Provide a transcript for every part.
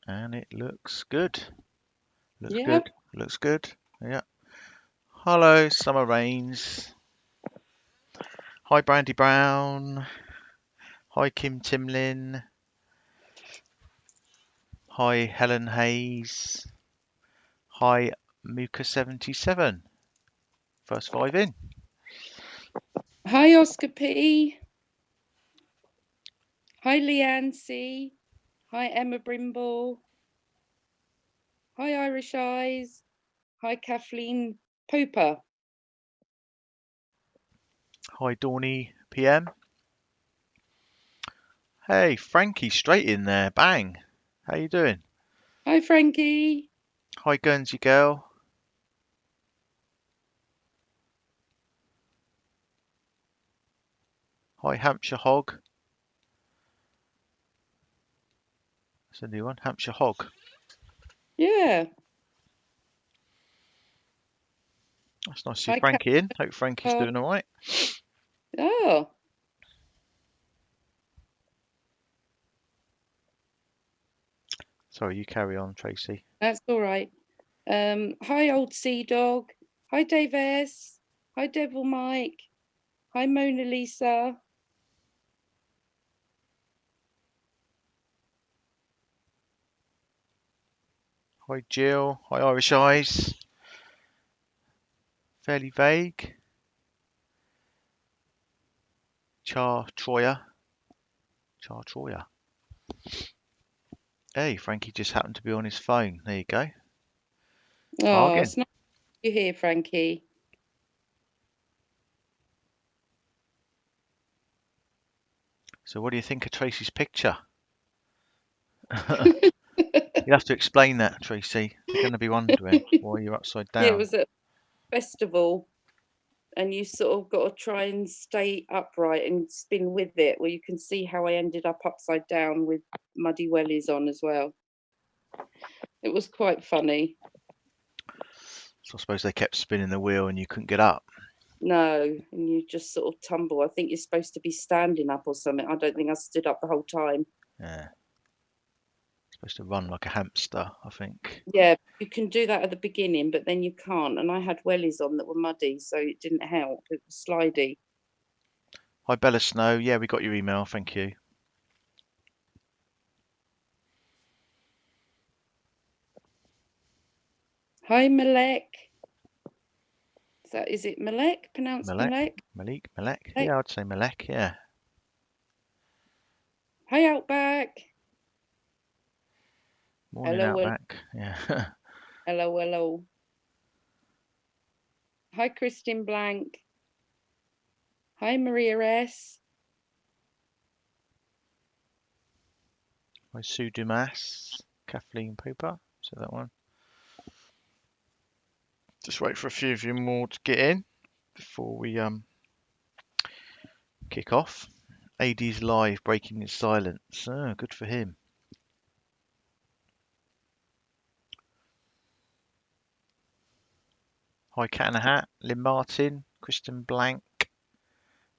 And it looks good. Looks Yep. good. Looks good. Yeah. Hello, Summer Rains. Hi, Brandy Brown. Hi, Kim Timlin. Hi, Helen Hayes. Hi, Muka77. First 5 in. Hi, Oscar P. Hi, Leanne C. Hi, Emma Brimble. Hi, Irish Eyes. Hi, Kathleen Pooper. Hi, Dawny PM. Hey, Frankie, straight in there. Bang. How you doing? Hi, Frankie. Hi, Guernsey Girl. Hi, Hampshire Hog. That's a new one. Hampshire Hog. Yeah. That's nice to see Hi, Frankie in. Hope Frankie's doing all right. Oh. Sorry, you carry on, Tracy. That's all right. Hi, Old Sea Dog. Hi, Dave S. Hi, Devil Mike. Hi, Mona Lisa. Hi, Jill. Hi, Irish Eyes. Fairly vague. Char Troyer. Hey, Frankie just happened to be on his phone. There you go. Oh, Bargain. it's nice to you here, Frankie. So what do you think of Tracy's picture? You'll have to explain that, Tracy. They're going to be wondering why you're upside Yeah, it down. was at a festival, and you sort of got to try and stay upright and spin with it. Well, you can see how I ended up upside down with muddy wellies on as well. It was quite funny. So I suppose they kept spinning the wheel and you couldn't get up. No, and you just sort of tumble. I think you're supposed to be standing up or something. I don't think I stood up the whole time. Yeah. Supposed to run like a hamster, I think. Yeah, you can do that at the beginning, but then you can't. And I had wellies on that were muddy, so it didn't help. It was slidey. Hi, Bella Snow. Yeah, we got your email. Thank you. Hi, Malek. Is it Malek? Pronounced Malek. Malek? Malek. Malek? Yeah, I'd say Malek. Yeah. Hi, Outback. Morning, Hello, Outback. Yeah. hello, hello. Hi, Christine Blank. Hi, Maria S. Hi, Sue Dumas. Kathleen Pooper. So that one. Just wait for a few of you more to get in before we kick off. AD's live, breaking his silence. Oh, good for him. Hi, Cat in a Hat. Lynn Martin. Kristen Blank.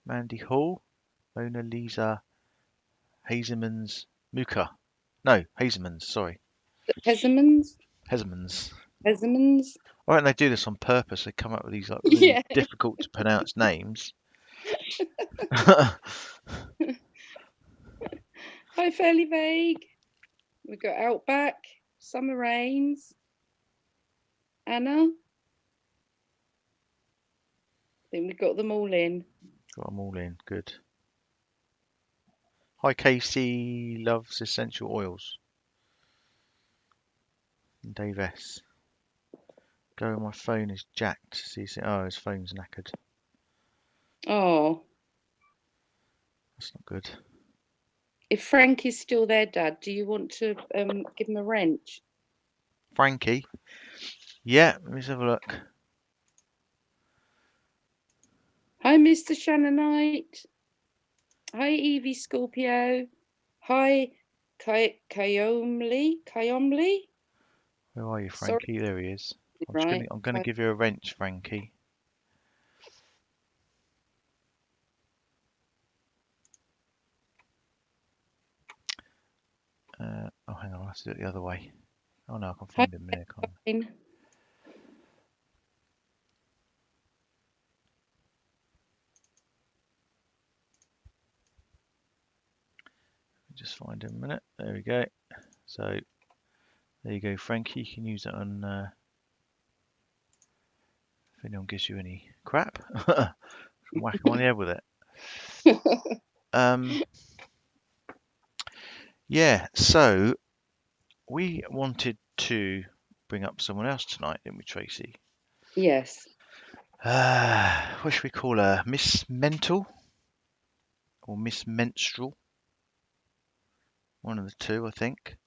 Mandy Hall. Mona Lisa Hazelman's Muka. No, Hazelman's, sorry. Hesemans? Hezelman's. Hesemans? Why don't they do this on purpose? They come up with these like really Yeah. difficult to pronounce names. Hi, Fairly Vague. We've got Outback, Summer Rains, Anna. I think we got them all in. Got them all in. Good. Hi, Casey loves essential oils. And Dave S. Go, my phone is jacked. See, oh, his phone's knackered. Oh, That's not good. if Frank is still there, Dad, do you want to give him a wrench? Frankie. Yeah, let's have a look. Hi, Mr. Shannonite. Hi, Evie Scorpio. Hi, Kyomli. Where are you, Sorry, Frankie? There he is. right. I'm gonna give you a wrench, Frankie. Oh, hang on. have to do it the other way. Oh no, I can Hi, find him there. Can't I? Jane. Just find him a minute. There we go. So there you go, Frankie. You can use that on if anyone gives you any crap. Whack them on the head with it. Yeah. So we wanted to bring up someone else tonight, didn't we, Tracy? Yes. What should we call her? Miss Mental or Miss Menstrual? One of the two, I think.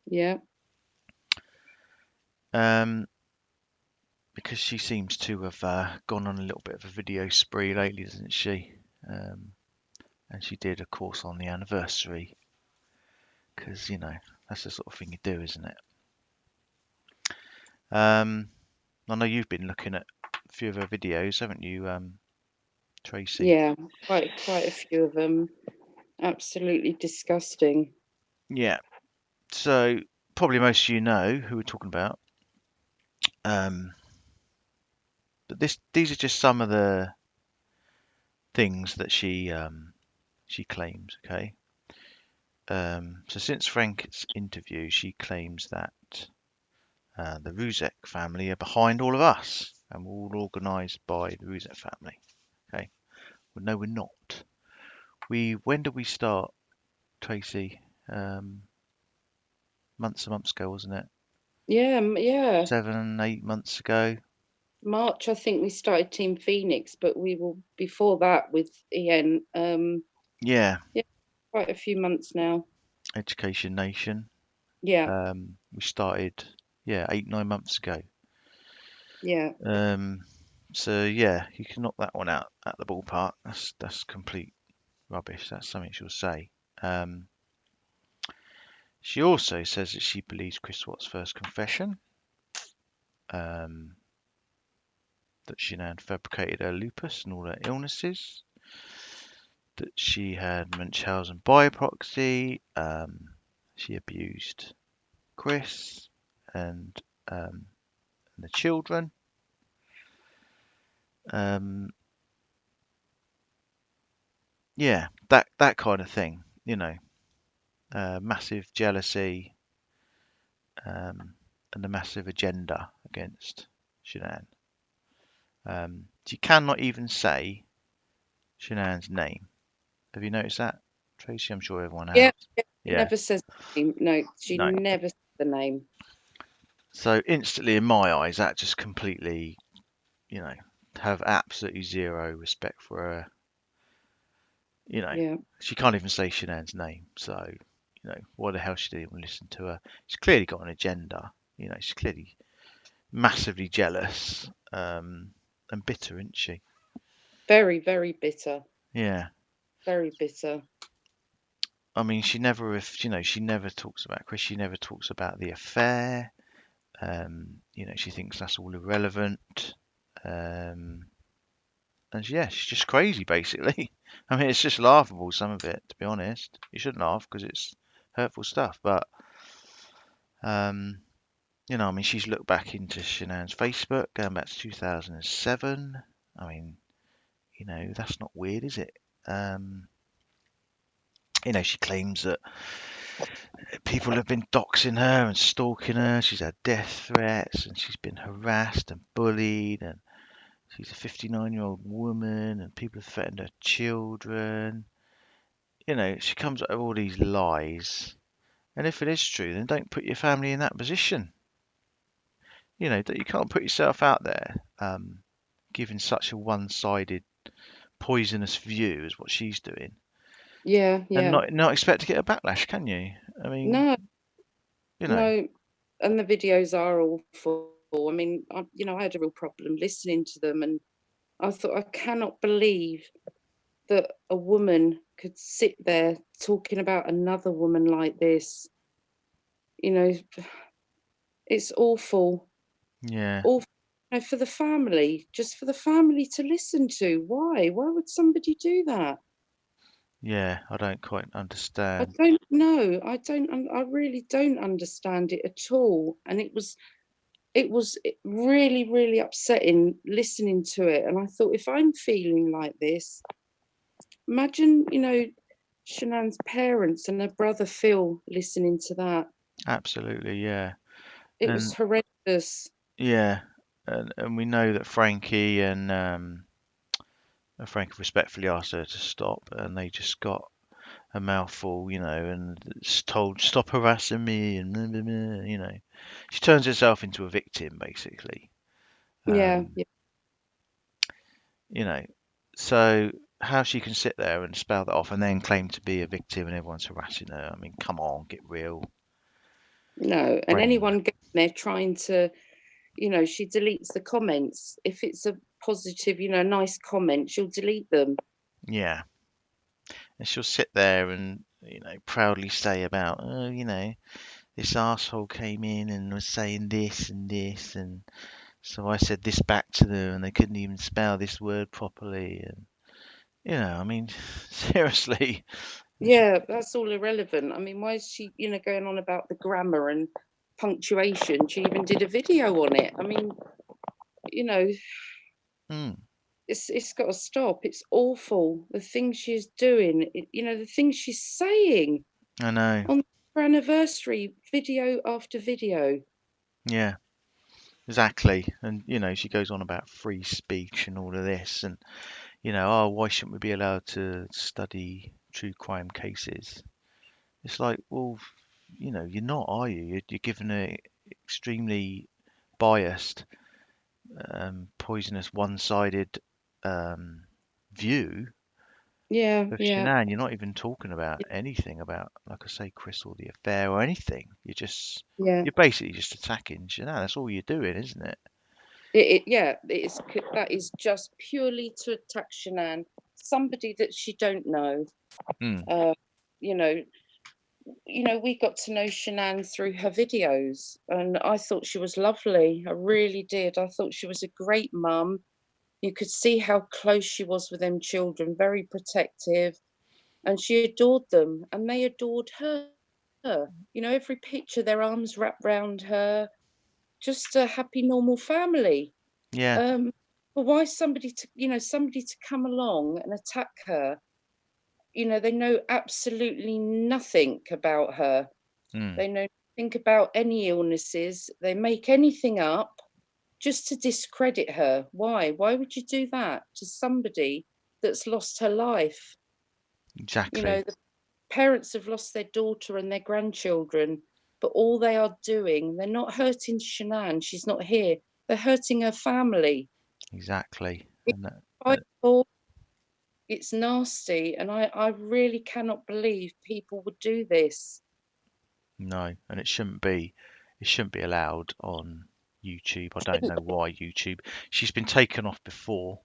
Yeah. Because she seems to have gone on a little bit of a video spree lately, doesn't she? And she did, of course, on the anniversary. Because, that's the sort of thing you do, isn't it? I know you've been looking at a few of her videos, haven't you, Tracy? Yeah. Quite a few of them. Absolutely disgusting. Yeah. So probably most of you know who we're talking about. But these are just some of the things that she claims. Okay. So since Frank's interview, she claims that the Ruzek family are behind all of us, and we're all organised by the Ruzek family. Okay. Well, no, we're not. When did we start, Tracy? Months and months ago, wasn't it? Yeah. Yeah. 7, 8 months ago. March, I think we started Team Phoenix, but we were before that with Ian. Yeah. Yeah, quite a few months now. Education Nation. Yeah. We started, 8, 9 months ago. Yeah. So yeah, you can knock that one out at the ballpark. That's complete rubbish. That's something she'll say. She also says that she believes Chris Watts' first confession, that Shanann fabricated her lupus and all her illnesses, that she had Munchausen by proxy, she abused Chris and the children. Yeah, that kind of thing, massive jealousy, and a massive agenda against Shanann. You cannot even say Shanann's name. Have you noticed that, Tracy? I'm sure everyone Yeah. has. She Yeah, never says the name. No, she no. never says the name. So instantly, in my eyes, that just completely, have absolutely zero respect for her. Yeah. She can't even say Shanann's name. So, why the hell should anyone listen to her? She's clearly got an agenda. She's clearly massively jealous, and bitter, isn't she? Very, very bitter. Yeah. Very bitter. I mean, she never talks about Chris. She never talks about the affair. She thinks that's all irrelevant. Um, she's just crazy, basically. I mean, it's just laughable, some of it, to be honest. You shouldn't laugh because it's hurtful stuff. But, I mean, she's looked back into Shanann's Facebook going back to 2007. I mean, that's not weird, is it? She claims that people have been doxing her and stalking her. She's had death threats and she's been harassed and bullied. And she's a 59-year-old woman and people have threatened her children. She comes up with all these lies. And if it is true, then don't put your family in that position. That you can't put yourself out there, giving such a one-sided, poisonous view as what she's doing, Yeah. and Yeah. not expect to get a backlash, can you? I mean, No. you know, No. And the videos are awful. I mean, I had a real problem listening to them, and I thought, I cannot believe that a woman could sit there talking about another woman like this. You know, it's awful. yeah. Awful, for the family, just for the family to listen to. Why? Why would somebody do that? Yeah, I don't quite I understand. don't know. I really don't understand it at all. And it was really, really upsetting listening to it. And I thought, if I'm feeling like this, imagine, Shanann's parents and her brother Phil listening to that. Absolutely, yeah. It was And horrendous. yeah, and we know that Frankie respectfully asked her to stop, and they just got a mouthful, and it's told stop harassing me, and blah, blah, blah, she turns herself into a victim basically. Yeah, Um, yeah, you know, so how she can sit there and spout that off and then claim to be a victim and everyone's harassing her. I mean, come on, get real. no. And Brain. anyone going there trying to, she deletes the comments. If it's a positive, nice comment, she'll delete them. Yeah. And she'll sit there and, proudly say about, oh, this asshole came in and was saying this and this, and so I said this back to them, and they couldn't even spell this word properly. And, I mean, seriously. Yeah, that's all irrelevant. I mean, why is she, going on about the grammar and punctuation? She even did a video on it. I mean, you know, Mm, it's got to stop. It's awful. The things she's doing, the things she's saying I know. on her anniversary, video after video. Yeah, exactly. And, she goes on about free speech and all of this, and, oh, why shouldn't we be allowed to study true crime cases? It's like, well, you're not, are you? You're given a extremely biased, poisonous, one-sided um, view Yeah, of yeah, Shanann. You're not even talking about anything about, like I say, Chris or the affair or anything. yeah. You're basically just attacking Shanann. That's all you're doing, isn't it? Yeah, that is just purely to attack Shanann, somebody that she don't know. Hmm. Uh, you know, we got to know Shanann through her videos, and I thought she was lovely. I really did. I thought she was a great mum. You could see how close she was with them children, very protective, and she adored them, and they adored her. Every picture, their arms wrapped round her, just a happy, normal family. Yeah. Um, but why somebody to come along and attack her? They know absolutely nothing about her. Hmm. They know nothing about any illnesses. They make anything up just to discredit her. Why? Why would you do that to somebody that's lost her life? Exactly. The parents have lost their daughter and their grandchildren, but all they are doing, they're not hurting Shanann. She's not here. They're hurting her family. Exactly. It's And frightful, it's nasty, and I really cannot believe people would do this. no, and it shouldn't be. It shouldn't be allowed on YouTube. I don't know why YouTube. She's been taken off before.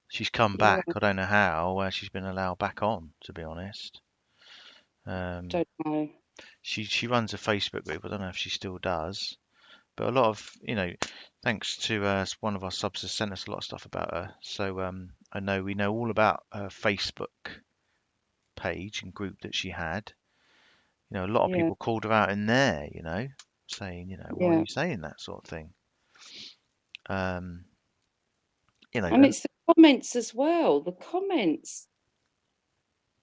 She's come Yeah, back. I don't know how, where she's been allowed back on, to be honest. Um, don't know. she runs a Facebook group. I don't know if she still does, but a lot of, thanks to one of our subs has sent us a lot of stuff about her. So I know we know all about her Facebook page and group that she had. A lot of Yeah, people called her out in there, saying, why are yeah. you saying that sort of thing? Um, And and it's the comments as well. The comments,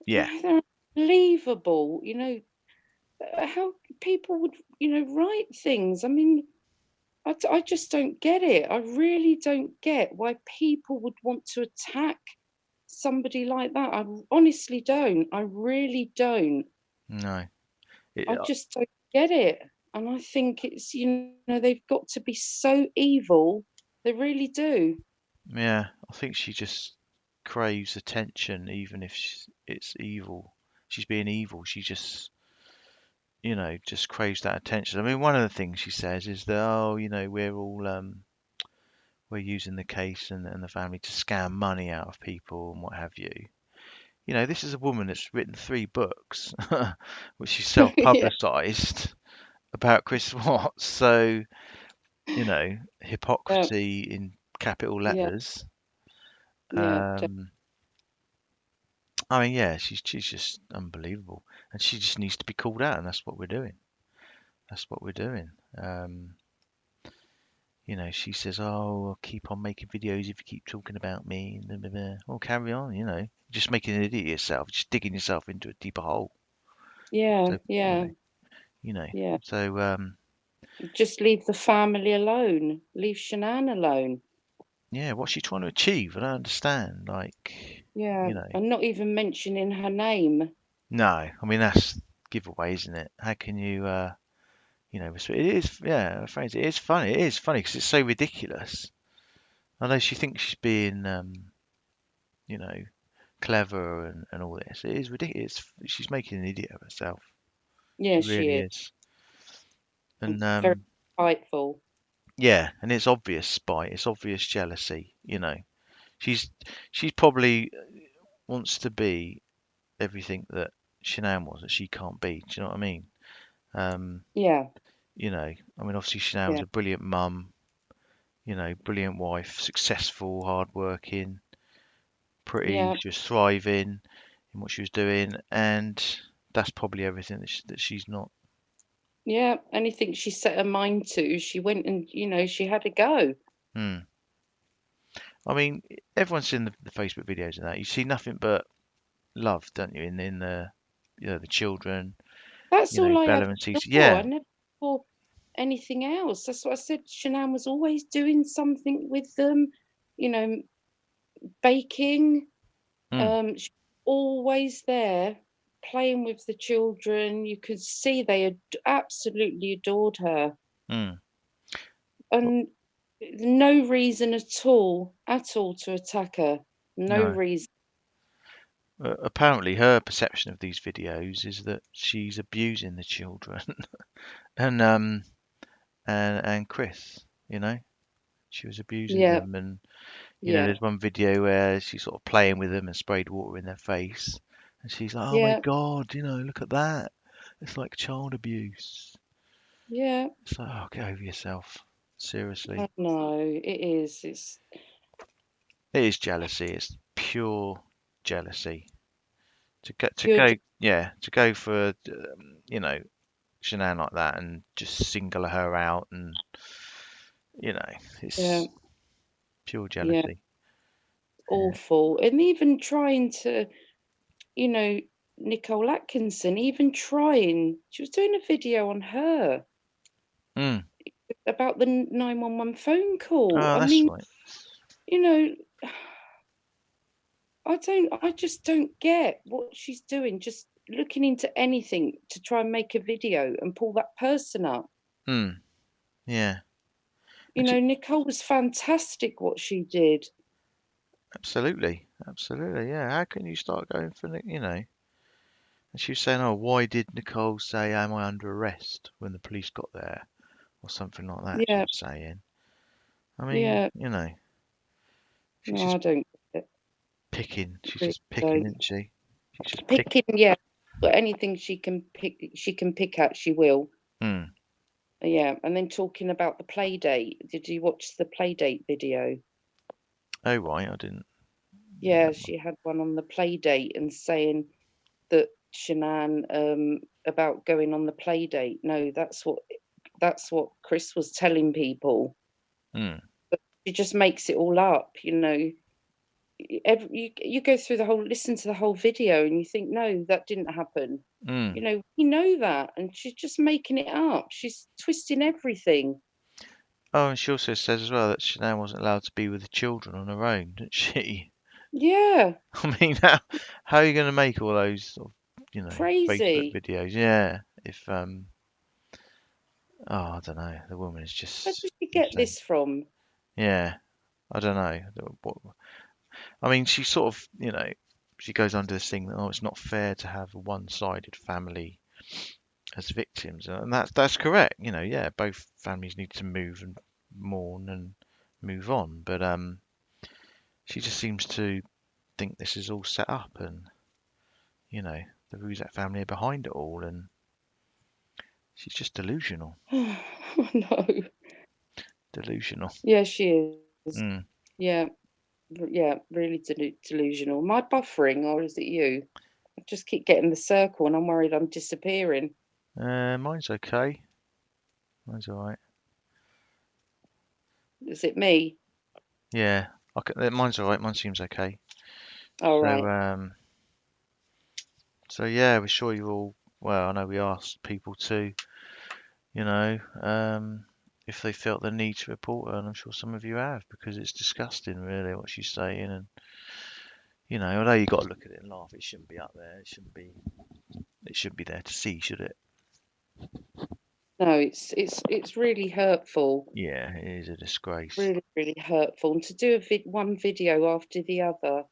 yeah, they're unbelievable. How people would, write things. I mean, I just don't get it. I really don't get why people would want to attack somebody like that. I honestly don't. I really don't. no, it, I just don't get it. And I think it's, they've got to be so evil. They really do. yeah, I think she just craves attention, even if it's evil. She's being evil. She just, just craves that attention. I mean, one of the things she says is that, oh, we're using the case and the family to scam money out of people and what have you. This is a woman that's written 3 books, which she Yeah, self-publicized about Chris Watts. So, yeah, hypocrisy in capital yeah, letters. yeah. Um, I mean, yeah, she's just unbelievable, and she just needs to be called out, and that's what we're doing. That's what we're doing. She says, "Oh, I'll keep on making videos if you keep talking about me." And blah, blah, blah. Well, carry on. Just making an idiot of yourself, just digging yourself into a deeper hole. Yeah, So, yeah, you know. yeah. So, Just leave the family alone. Leave Shanann alone. yeah, what's she trying to achieve? I don't understand. Like, Yeah, you know, and not even mentioning her name. no. I mean, that's giveaway, isn't it? How can you, it is, yeah, phrase. It is funny. It is funny because it's so ridiculous. I know she thinks she's being, you know, clever and all this. It is ridiculous. She's making an idiot of herself. Yeah, She she really is. is. And And very spiteful. yeah, and it's obvious spite. It's obvious jealousy. She's she's probably wants to be everything that Shanann was that she can't be. Do you know what I mean? Um, Yeah, Obviously Shanann was yeah, a brilliant mum. Brilliant wife, successful, hardworking, pretty. yeah, She was thriving in what she was doing, and that's probably everything that she's not. yeah. Anything she set her mind to, she went and, she had a go. Hmm. I mean, everyone's seen the Facebook videos and that. You see nothing but love, don't you? In the children, That's all I Bella ever and Cece. saw. I Yeah. never saw anything else. That's what I said. Shanann was always doing something with them, you know, baking. Mm, She always there playing with the children. You could see they absolutely adored her. mm. And no reason at all to attack her. No No. reason. Apparently, her perception of these videos is that she's abusing the children, and and Chris. She was abusing Yeah, them, and yeah, there's one video where she's sort of playing with them and sprayed water in their face, and she's like, "Oh my yeah, God, look at that! It's like child abuse." yeah. It's like, oh, get over yourself. I Seriously, know it is. It's it is jealousy. It's pure jealousy. pure. To go for Shanann like that and just single her out, and Yeah, it's pure yeah, jealousy. awful. And even trying to, you know, Nicole Atkinson, even trying. She was doing a video on her Mm. about the 911 phone call. Oh, I that's mean, right. you know, I just don't get what she's doing, just looking into anything to try and make a video and pull that person up. Mm. Yeah. And Nicole was fantastic what she did. absolutely, absolutely, yeah. How can you start going for And she was saying, "Oh, why did Nicole say, 'Am I under arrest?' when the police got there?" or something like that. She Yeah, was saying. I mean, yeah. she's No, just I don't get it. picking. She's Really just picking, don't. isn't she? She's just picking. Picking, yeah. But anything she can pick at, she will. Hmm. Yeah. And then talking about the play date. Did you watch the play date video? Oh, right, I didn't. Yeah, That one. she had one on the play date and saying that Shanann about going on the play date. No, that's what Chris was telling people. Hmm. She just makes it all up. You go through the whole listen to the whole video and you think, no, that didn't happen. Hmm. We know that, and she's just making it up. She's twisting everything. Oh, and she also says as well that Chanel wasn't allowed to be with the children on her own, didn't she? Yeah, I mean, how are you going to make all those sort of, Facebook crazy. videos? Yeah, if oh, I don't know, the woman is Where just did she get insane. this from? Yeah, I don't know. I mean, she sort of, she goes under this thing that, oh, it's not fair to have a one-sided family as victims, and that's correct. Yeah, both families need to move and mourn and move on, but she just seems to think this is all set up, and the Ruzak family are behind it all, and she's just delusional. No. Delusional. Yeah, she is. Mm. Yeah. Yeah, really delusional. Am I buffering or is it you? I just keep getting the circle and I'm worried I'm disappearing. Mine's okay. Mine's all right. Is it me? Yeah, mine's all right. Mine seems okay. All So, right. so yeah, we're sure you all. Well, I know we asked people to, you know, if they felt the need to report her, and I'm sure some of you have, because it's disgusting, really, what she's saying, and although you got to look at it and laugh, it shouldn't be up there. It shouldn't be there to see, should it? No, it's really hurtful. Yeah, it is a disgrace. Really, really hurtful. And to do one video after the other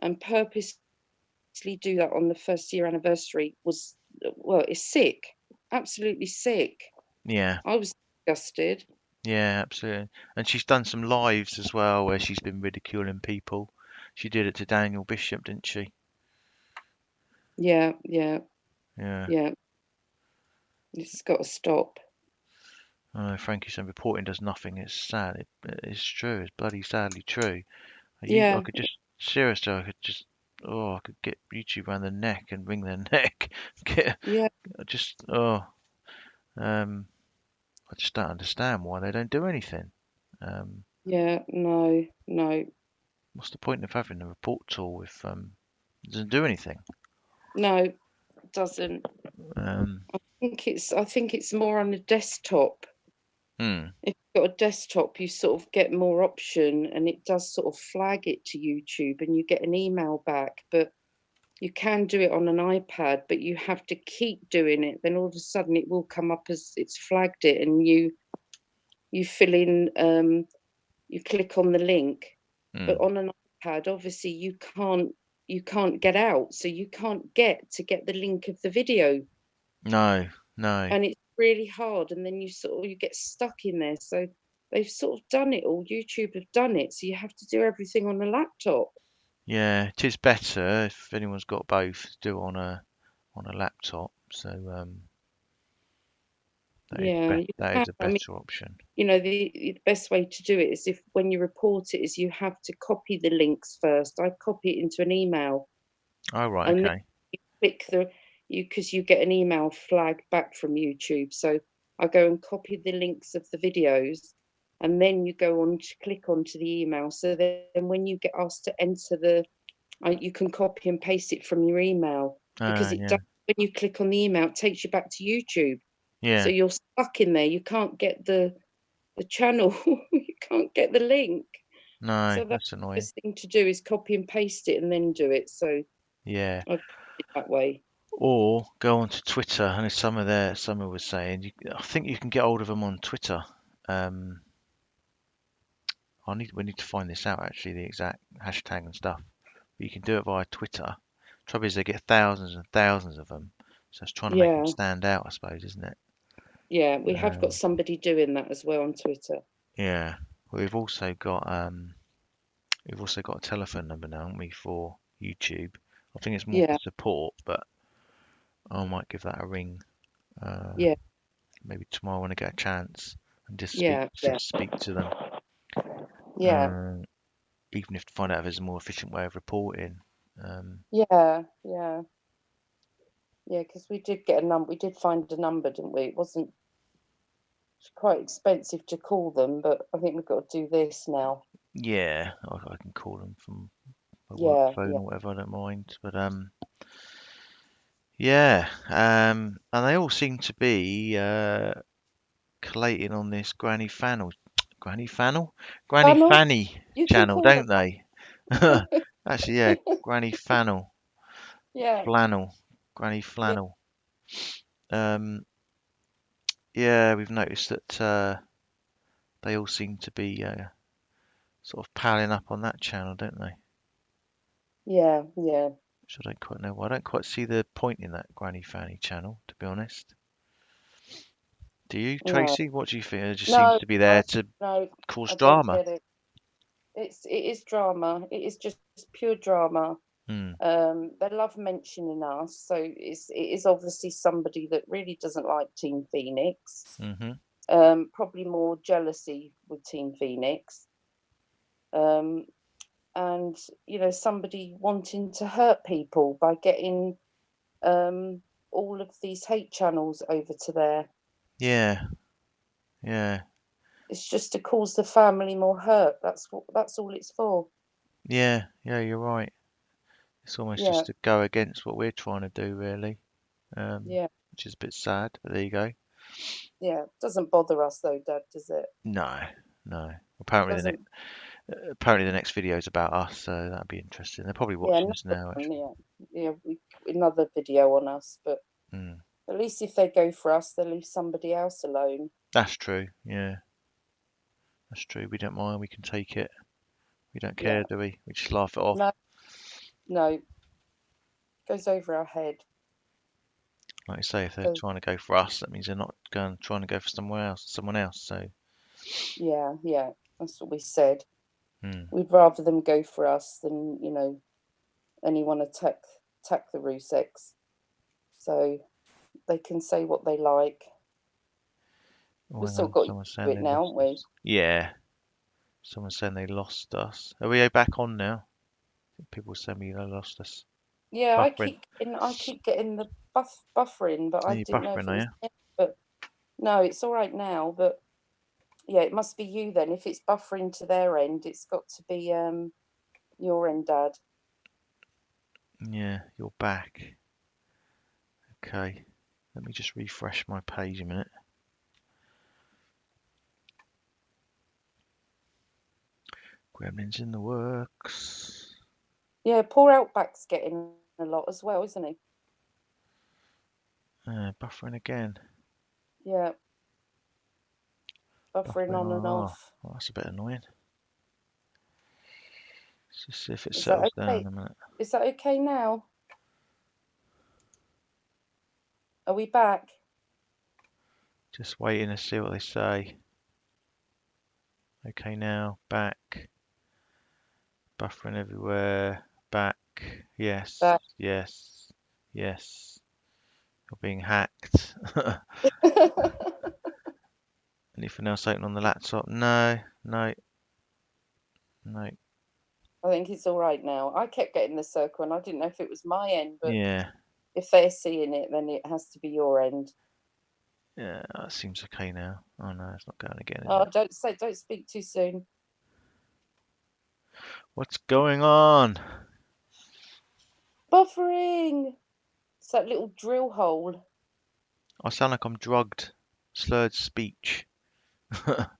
and purposely do that on the first year anniversary was, well, it's sick. Absolutely sick. Yeah, I was disgusted. yeah, absolutely. And she's done some lives as well where she's been ridiculing people. She did it to Daniel Bishop, didn't she? Yeah, yeah, Yeah. yeah. It's got to stop. I know Frankie said reporting does nothing. It's sad. It's true. It's bloody sadly true. I Yeah, could just seriously, I could get YouTube around the neck and wring their neck. Get yeah, just um, I just don't understand why they don't do anything. Um, yeah. No, no, what's the point of having a report tool if it doesn't do anything? no. It doesn't. Um, I think it's more on the desktop. hmm, If you've got a desktop, you sort of get more option and it does sort of flag it to YouTube and you get an email back. But you can do it on an iPad, but you have to keep doing it. Then all of a sudden it will come up as it's flagged it and you fill in you click on the link. hmm. But on an iPad, obviously you can't get out. So you can't get the link of the video. No, no. And it's really hard and then you get stuck in there. So they've sort of done it all. YouTube have done it, so you have to do everything on a laptop. Yeah, it is better if anyone's got both to do it on a laptop. So Yeah, you that can. is a I mean, better option. the best way to do it is if when you report it is you have to copy the links first. I copy it into an email Oh right, and then okay. you click because you get an email flag back from YouTube. So I go and copy the links of the videos and then you go on to click onto the email. So then when you get asked to enter you can copy and paste it from your email because it Yeah, does, when you click on the email, it takes you back to YouTube. So yeah. you're stuck in there. You can't get the channel. You can't get the link. No, So that's that's the annoying. best thing to do is copy and paste it and then do it. So Yeah. I do it that way. Or go onto Twitter, and as Summer was saying, I think you can get hold of them on Twitter. Um, we need to find this out actually, the exact hashtag and stuff. But you can do it via Twitter. Trouble is they get thousands and thousands of them, so it's trying to make them Yeah, stand out, I suppose, isn't it? yeah. We have got Um, somebody doing that as well on Twitter. yeah. We've also got a telephone number now, haven't we, for YouTube? I think it's more for Yeah, support, but I might give that a ring. Uh, yeah, maybe tomorrow when I get a chance and just yeah, yeah, speak to them. yeah, Uh, even if to find out if there's a more efficient way of reporting. yeah, yeah, yeah. Because we did get a number. We did find a number, didn't we? It wasn't quite expensive to call them, but I think we've got to do this now. Yeah, I can call them from my work Yeah, phone yeah, or whatever. I don't mind. But yeah. And they all seem to be collating on this Granny Fannel, Granny Funnel. Fanny You can channel, call her. don't they? Actually, yeah, Granny Fannel, Yeah, Flannel, Granny yeah, Flannel. Um, yeah, we've noticed that they all seem to be sort of palling up on that channel, don't they? yeah, yeah. Which I don't quite know why. I don't quite see the point in that Granny Fanny channel, to be honest. Do you, No, Tracy? What do you think? It just seems no, to be no, there to no. cause I don't drama. get it. It is drama. It is just pure drama. Hmm. They love mentioning us, so it is obviously somebody that really doesn't like Team Phoenix. Mm-hmm. Probably more jealousy with Team Phoenix. Um, and somebody wanting to hurt people by getting all of these hate channels over to there. Yeah. Yeah. It's just to cause the family more hurt. That's all it's for. Yeah. Yeah. You're right. It's almost Yeah, just to go against what we're trying to do, really. yeah, Which is a bit sad. But there you go. yeah. Doesn't bother us though, Dad, does it? No. No. Doesn't. Apparently the next video is about us, so that'd be interesting. They're probably Yeah, watching us now, one, actually. yeah. Another video on us, but Mm. at least if they go for us, they'll leave somebody else alone. That's true. Yeah. That's true. We don't mind. We can take it. We don't Yeah. care, do we? We just laugh it off. No, no. Goes over our head. Like I say, if they're So trying to go for us, that means they're not trying to go for someone else. So, yeah, yeah. That's what we said. mm. We'd rather them go for us than, anyone attack the Ruseks. So they can say what they like. Oh, We've hang still on. got to Someone's do saying it they now, lost haven't we? us. Yeah. Someone's saying they lost us. Are we back on now? People send me they lost us. Yeah, Buffering. I keep getting the buffering, but Are I you didn't know if buffering, it are was you? me. But no, it's all right now. But yeah, it must be you then. If it's buffering to their end, it's got to be your end, Dad. Yeah, you're back. Okay. Let me just refresh my page a minute. Gremlins in the works. Yeah, poor Outback's getting a lot as well, isn't he? Buffering again. Yeah, buffering Buffering on on and and off. off. Well, that's a bit annoying. Let's just see if it Is that settles down okay? a minute. Is that okay now? Are we back? Just waiting to see what they say. Okay, now back. Buffering everywhere. Back. Yes. Back. Yes. Yes. You're being hacked. Anything else open on the laptop? No. No. No. I think it's all right now. I kept getting the circle, and I didn't know if it was my end, but Yeah. if they're seeing it, then it has to be your end. Yeah. That seems okay now. Oh no, it's not going again, is Oh, it? don't speak too soon. What's going on? Buffering. It's that little drill hole. I sound like I'm drugged. Slurred speech. Dad,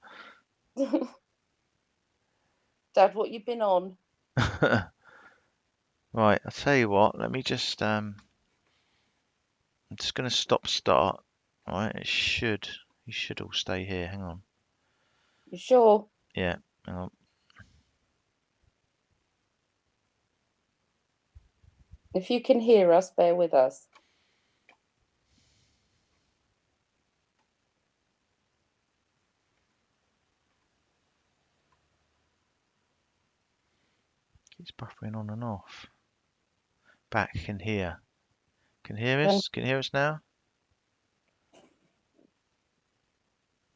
what you been on? Right, I'll tell you what, let me just I'm just gonna stop start. Right, you should all stay here. Hang on. You sure? Yeah, hang on. If you can hear us, bear with us. Keeps buffering on and off. Back, can hear. Can hear Can us? Can you hear us now?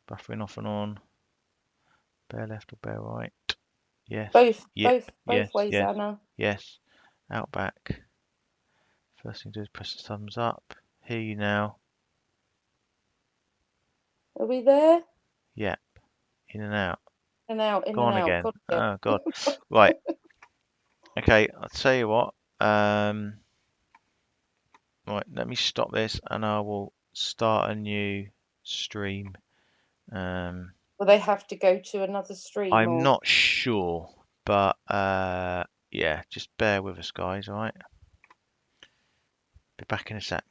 Buffering off and on. Bear left or bear right? Yes. both Yep. both Yes. both ways, Yes. Anna. Yes. Out back. First thing to do is press the thumbs up. Hear you now. Are we there? Yep. In and out. In and out, in and Gone out. again. God, yeah. Oh God. Right. Okay. I'll tell you what. Right. Let me stop this, and I will start a new stream. Will they have to go to another stream I'm or? not sure, but yeah, just bear with us, guys. All right. Be back in a sec.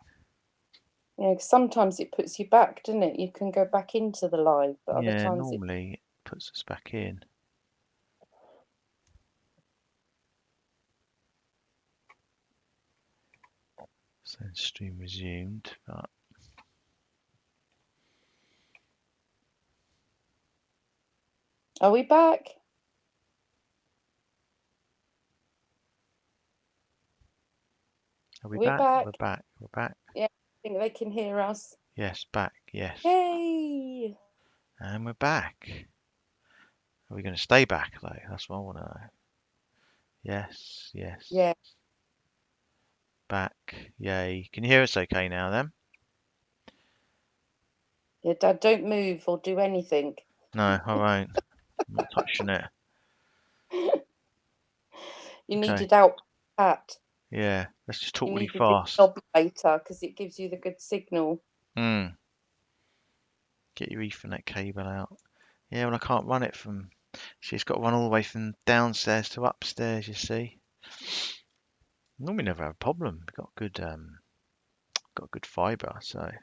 Yeah, 'cause sometimes it puts you back, doesn't it? You can go back into the live, but other Yeah, times it. normally it puts us back in. So stream resumed. But Are we back? are we We're back? back. We're back. We're back. Yeah, I think they can hear us. Yes, back. Yes. Yay! And we're back. Are we going to stay back though? That's what I want to know. Yes, yes. Yeah. Back. Yay. Can you hear us okay now then? Yeah, Dad, don't move or do anything. No, I won't. I'm not touching it. You Okay. needed out pat. Yeah. Let's just talk You really needed your fast. knob later because it gives you the good signal. Mm. Get your Ethernet cable out. Yeah, well, I can't run it from. See, it's got to run all the way from downstairs to upstairs. You see. Normally never have a problem. We've got good fibre, so I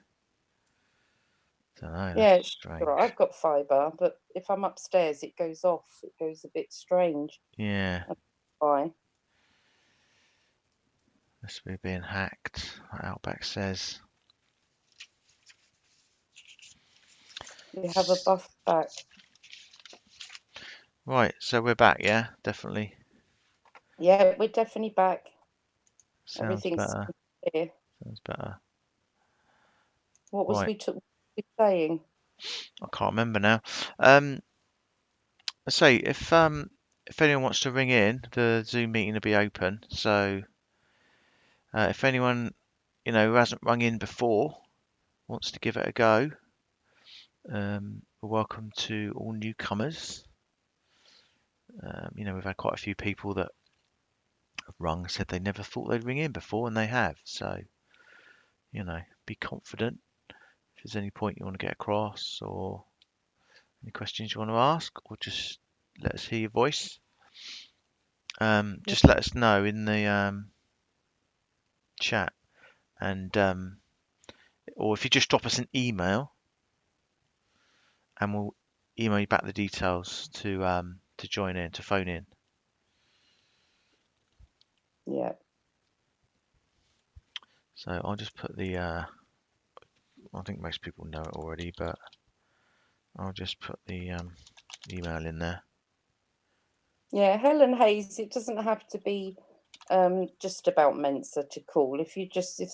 don't know. Yeah, That's sure. I've strange. got fibre, but if I'm upstairs, it goes off. It goes a bit strange. Yeah, That's why. must be being hacked. Outback says. You have a buff back. Right, so we're back. Yeah, definitely. Yeah, we're definitely back. Sounds Everything's better. clear. Sounds better. What was Right, we saying? I can't remember now. Um, I say if anyone wants to ring in, the Zoom meeting will be open. So if anyone who hasn't rung in before wants to give it a go, welcome to all newcomers. We've had quite a few people that have rung said they never thought they'd ring in before, and they have. So be confident. If there's any point you want to get across, or any questions you want to ask, or just let us hear your voice. Just let us know in the chat, and or if you just drop us an email, and we'll email you back the details to join in, to phone in. Yeah. So I'll just put the. I think most people know it already, but I'll just put the email in there. Yeah, Helen Hayes, it doesn't have to be just about Mensa to call. If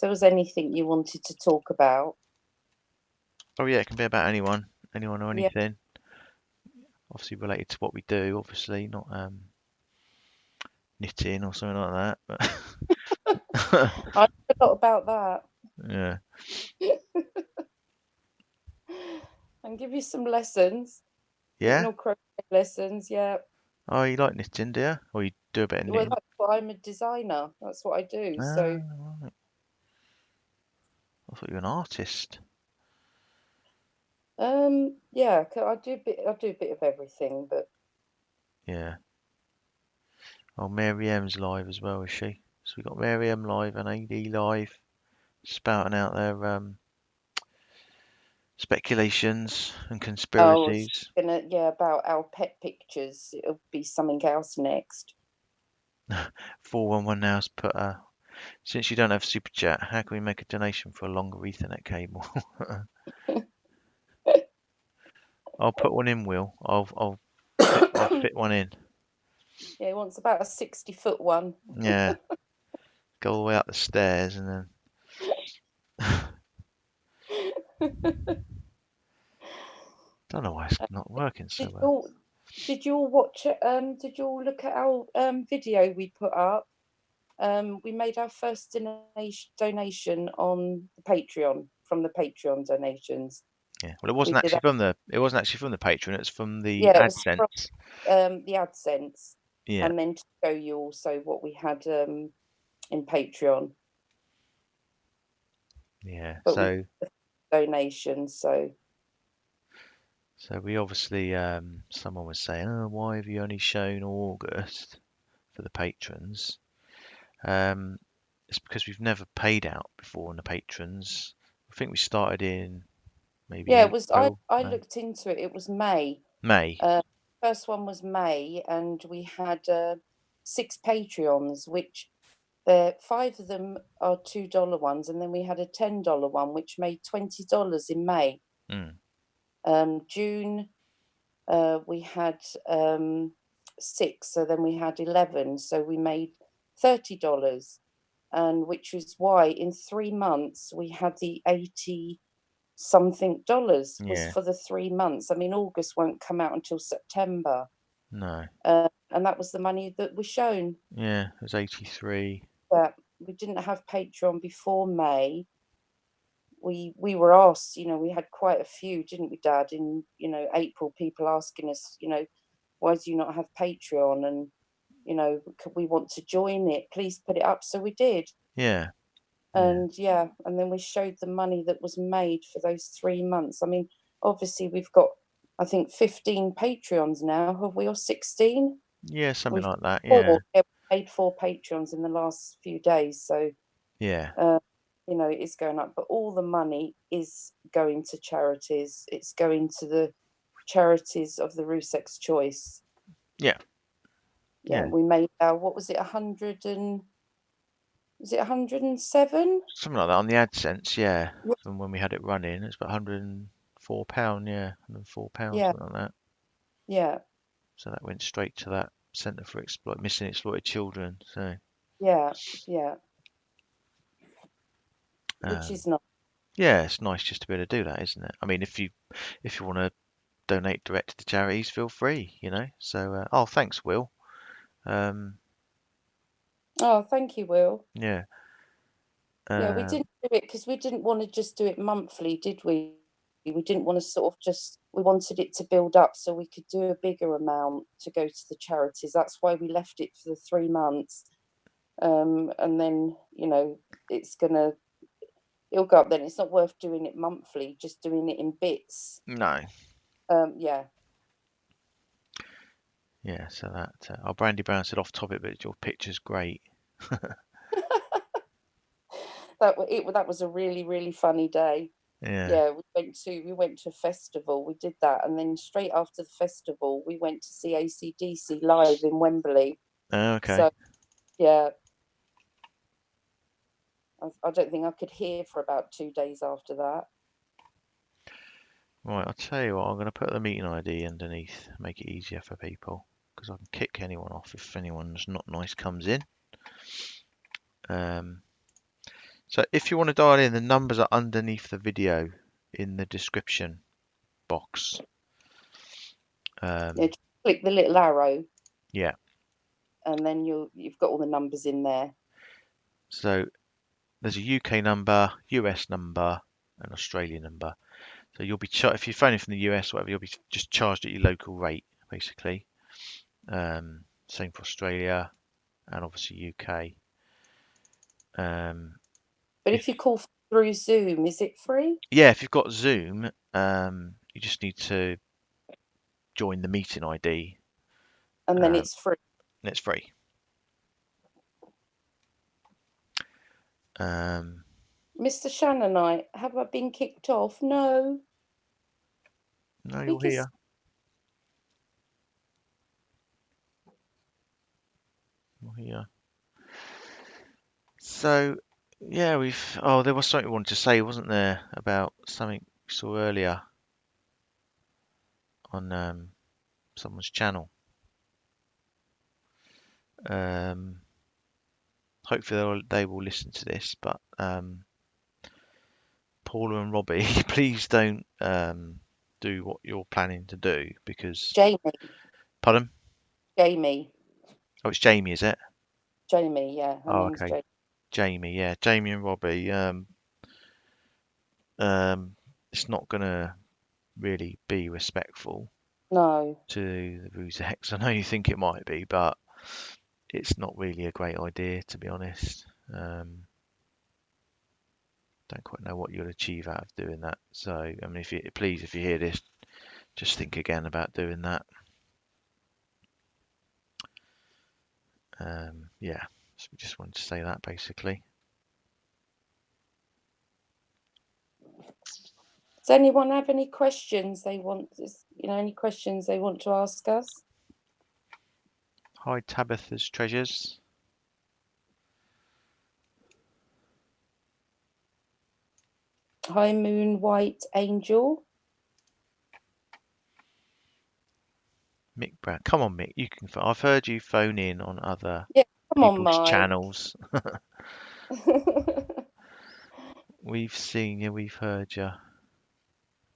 there was anything you wanted to talk about. Oh yeah, it can be about anyone or Yeah. anything. Obviously related to what we do. Obviously not knitting or something like that. But I know a lot about that. yeah. And give you some lessons. Yeah. Knitting or crochet lessons, yeah. Oh, you like knitting, do you? Or you do a bit of Well, knitting? that's what I'm a designer. That's what I do. Ah, So, right. I thought you were an artist. yeah, I do a bit of everything, but Yeah. Oh, Mary M's live as well, is she? So we got Mary M live and AD live, spouting out their speculations and conspiracies. about our pet pictures. It'll be something else next. 411 now's put since you don't have super chat, how can we make a donation for a longer Ethernet cable? I'll put one in, Will. I'll fit one in. Yeah, he wants about a 60-foot one. Yeah. Go all the way up the stairs and then don't know why it's not working so Did you well. all, did you all watch it? Did you all look at our video we put up? We made our first donation on the Patreon from the Patreon donations. Yeah. Well, We did that. it wasn't actually from the Patreon. It's from the Yeah, it was from AdSense. the AdSense, Yeah. and then to show you also what we had in Patreon. Yeah. But we did the donations, so We obviously someone was saying, oh, why have you only shown August for the patrons? It's because we've never paid out before on the patrons. I think we started in maybe yeah, it was. April, I looked into it. It was May. May. First one was May, and we had 6 Patreons, which 5 of them are $2 ones, and then we had a $10 one, which made $20 in May. Mm. June, we had 6, so then we had 11, so we made $30, and which was why in 3 months we had the 80 something dollars was Yeah. for the 3 months. I mean, August won't come out until September. No. And that was the money that was shown. Yeah, it was 83. But we didn't have Patreon before May. We were asked, we had quite a few, didn't we, Dad, in, April, people asking us, why do you not have Patreon? And, we want to join it. Please put it up. So we did. Yeah. And and then we showed the money that was made for those 3 months. I mean, obviously we've got, I think, 15 Patreons now, have we, or 16? Yeah, something We've like that. Yeah. four, yeah, we made 4 Patreons in the last few days. So, Yeah. it is going up, but all the money is going to charities. It's going to the charities of the Russek's choice. Yeah. Yeah, Yeah. we made our, what was it, 107? Something like that on the AdSense, yeah. From when we had it running, it's about £104, yeah. £104, Yeah, something like that. yeah, So that went straight to that Centre for Missing Exploited Children. So yeah, yeah, which um, is not. yeah, it's nice just to be able to do that, isn't it? I mean, if you want to donate direct to the charities, feel free, So oh, thanks, Will. Um, Oh, thank you, Will. yeah. Yeah, we Um, didn't do it because we didn't want to just do it monthly, did we? We didn't want to sort of just, we wanted it to build up so we could do a bigger amount to go to the charities. That's why we left it for the 3 months. And then, it's gonna, it'll go up then. It's not worth doing it monthly, just doing it in bits. no. Yeah. Yeah, so that oh, Brandy Brown said off topic, but your picture's great. That was a really, really funny day. Yeah. Yeah, we went to a festival. We did that, and then straight after the festival, we went to see AC/DC live in Wembley. Oh, okay. So yeah, I don't think I could hear for about 2 days after that. Right, I'll tell you what, I'm going to put the meeting ID underneath, make it easier for people, because I can kick anyone off if anyone's not nice comes in. Um, so if you want to dial in, the numbers are underneath the video in the description box. Yeah, Um, just click the little arrow, yeah, and then you've got all the numbers in there. so there's a UK number, US number, and Australian number. So you'll be if you're phoning from the US or whatever, you'll be just charged at your local rate, basically. Same for Australia and obviously UK. But If if you call through Zoom, is it free? Yeah, if you've got Zoom, you just need to join the meeting ID, And then it's free. and it's free. Um, Mr. Shannonite, have I been kicked off? No. no, you're Because here. You're here. So, yeah, there was something we wanted to say, wasn't there, about something we saw earlier on someone's channel. Um, hopefully they will listen to this, but Paula and Robbie, please don't do what you're planning to do because. Jamie, Pardon? Jamie, Oh, it's Jamie, is it? Jamie, yeah, her Oh, name's okay. Jamie. Jamie, yeah, Jamie and Robbie. It's not gonna really be respectful No. to the Rusex. I know you think it might be, but it's not really a great idea, to be honest. Don't quite know what you'll achieve out of doing that. So, I mean, if you hear this, just think again about doing that. Yeah, so we just wanted to say that basically. Does anyone have any questions they want, any questions they want to ask us? Hi, Tabitha's Treasures. Hi, Moon White Angel. Mick Brown. Come on, Mick, you can. I've heard you phone in on other Yeah, come on, people's Mike. channels. We've seen you, we've heard you.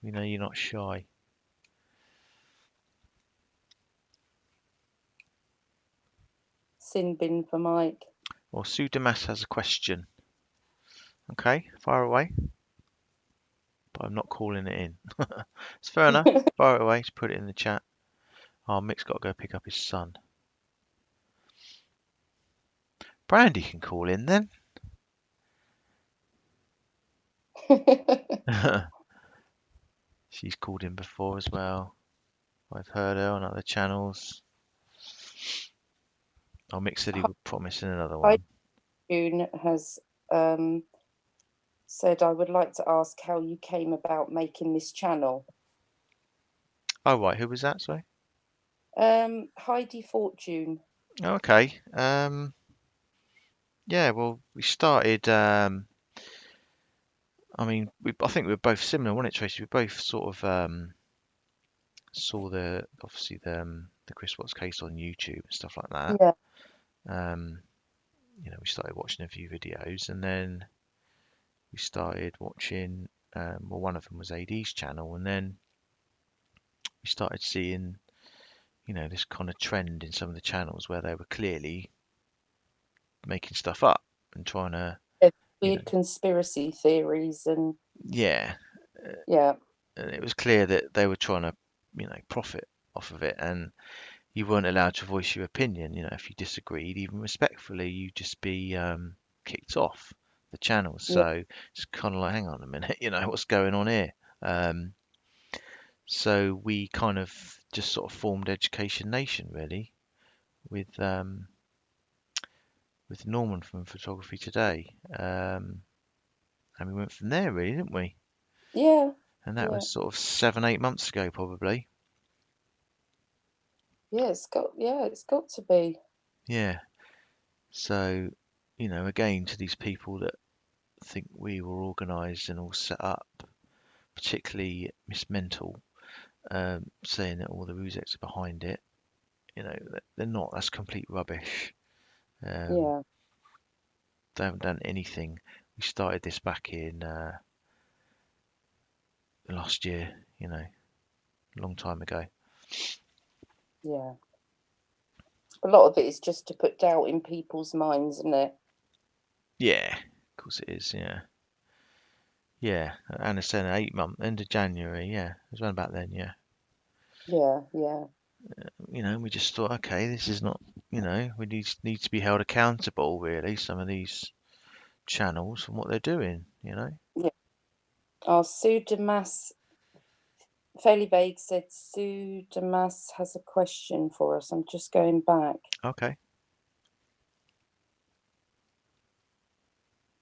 We know you're not shy. sin bin for Mike. Well, Sue Damas has a question. Okay, fire away. But I'm not calling it in. It's fair enough. Fire it away. Just put it in the chat. Oh, Mick's got to go pick up his son. Brandy can call in then. She's called in before as well. I've heard her on other channels. Oh, Mick said he would promise in another one. June has said, I would like to ask how you came about making this channel. Oh, right. Who was that, sorry? Heidi Fortune. Okay. Yeah, well, we started. I mean, I think we were both similar, weren't it, Tracy? We both sort of saw obviously the Chris Watts case on YouTube and stuff like that. Yeah. You know, we started watching a few videos, and then we started watching. Well, one of them was AD's channel, and then we started seeing, you know, this kind of trend in some of the channels where they were clearly making stuff up and trying to, you know, Weird conspiracy theories and yeah, yeah. and it was clear that they were trying to, you know, profit off of it, and you weren't allowed to voice your opinion. You know, if you disagreed, even respectfully, you'd just be kicked off the channel. Yeah. So it's kind of like, hang on a minute, you know, what's going on here? So we kind of just sort of formed Education Nation, really, with Norman from Photography Today, and we went from there, really, didn't we? Yeah. And that Yeah. was sort of 7, 8 months ago, probably. Yeah, it's got to be. Yeah. So, you know, again, to these people that think we were organised and all set up, particularly Miss Mental, saying that all the Rusex are behind it. You know, they're not. That's complete rubbish. Um, Yeah. they haven't done anything. We started this back in last year, you know, a long time ago. Yeah. A lot of it is just to put doubt in people's minds, isn't it? Yeah, of course it is. Yeah, yeah. Anna said 8 month, end of January. Yeah, it was around about then. Yeah. Yeah. Yeah. You know, we just thought, okay, this is not, you know, we need to be held accountable, really, some of these channels from what they're doing, you know. Yeah. Oh, Sue Damas, fairly vague, said Sue Damas has a question for us. I'm just going back. Okay.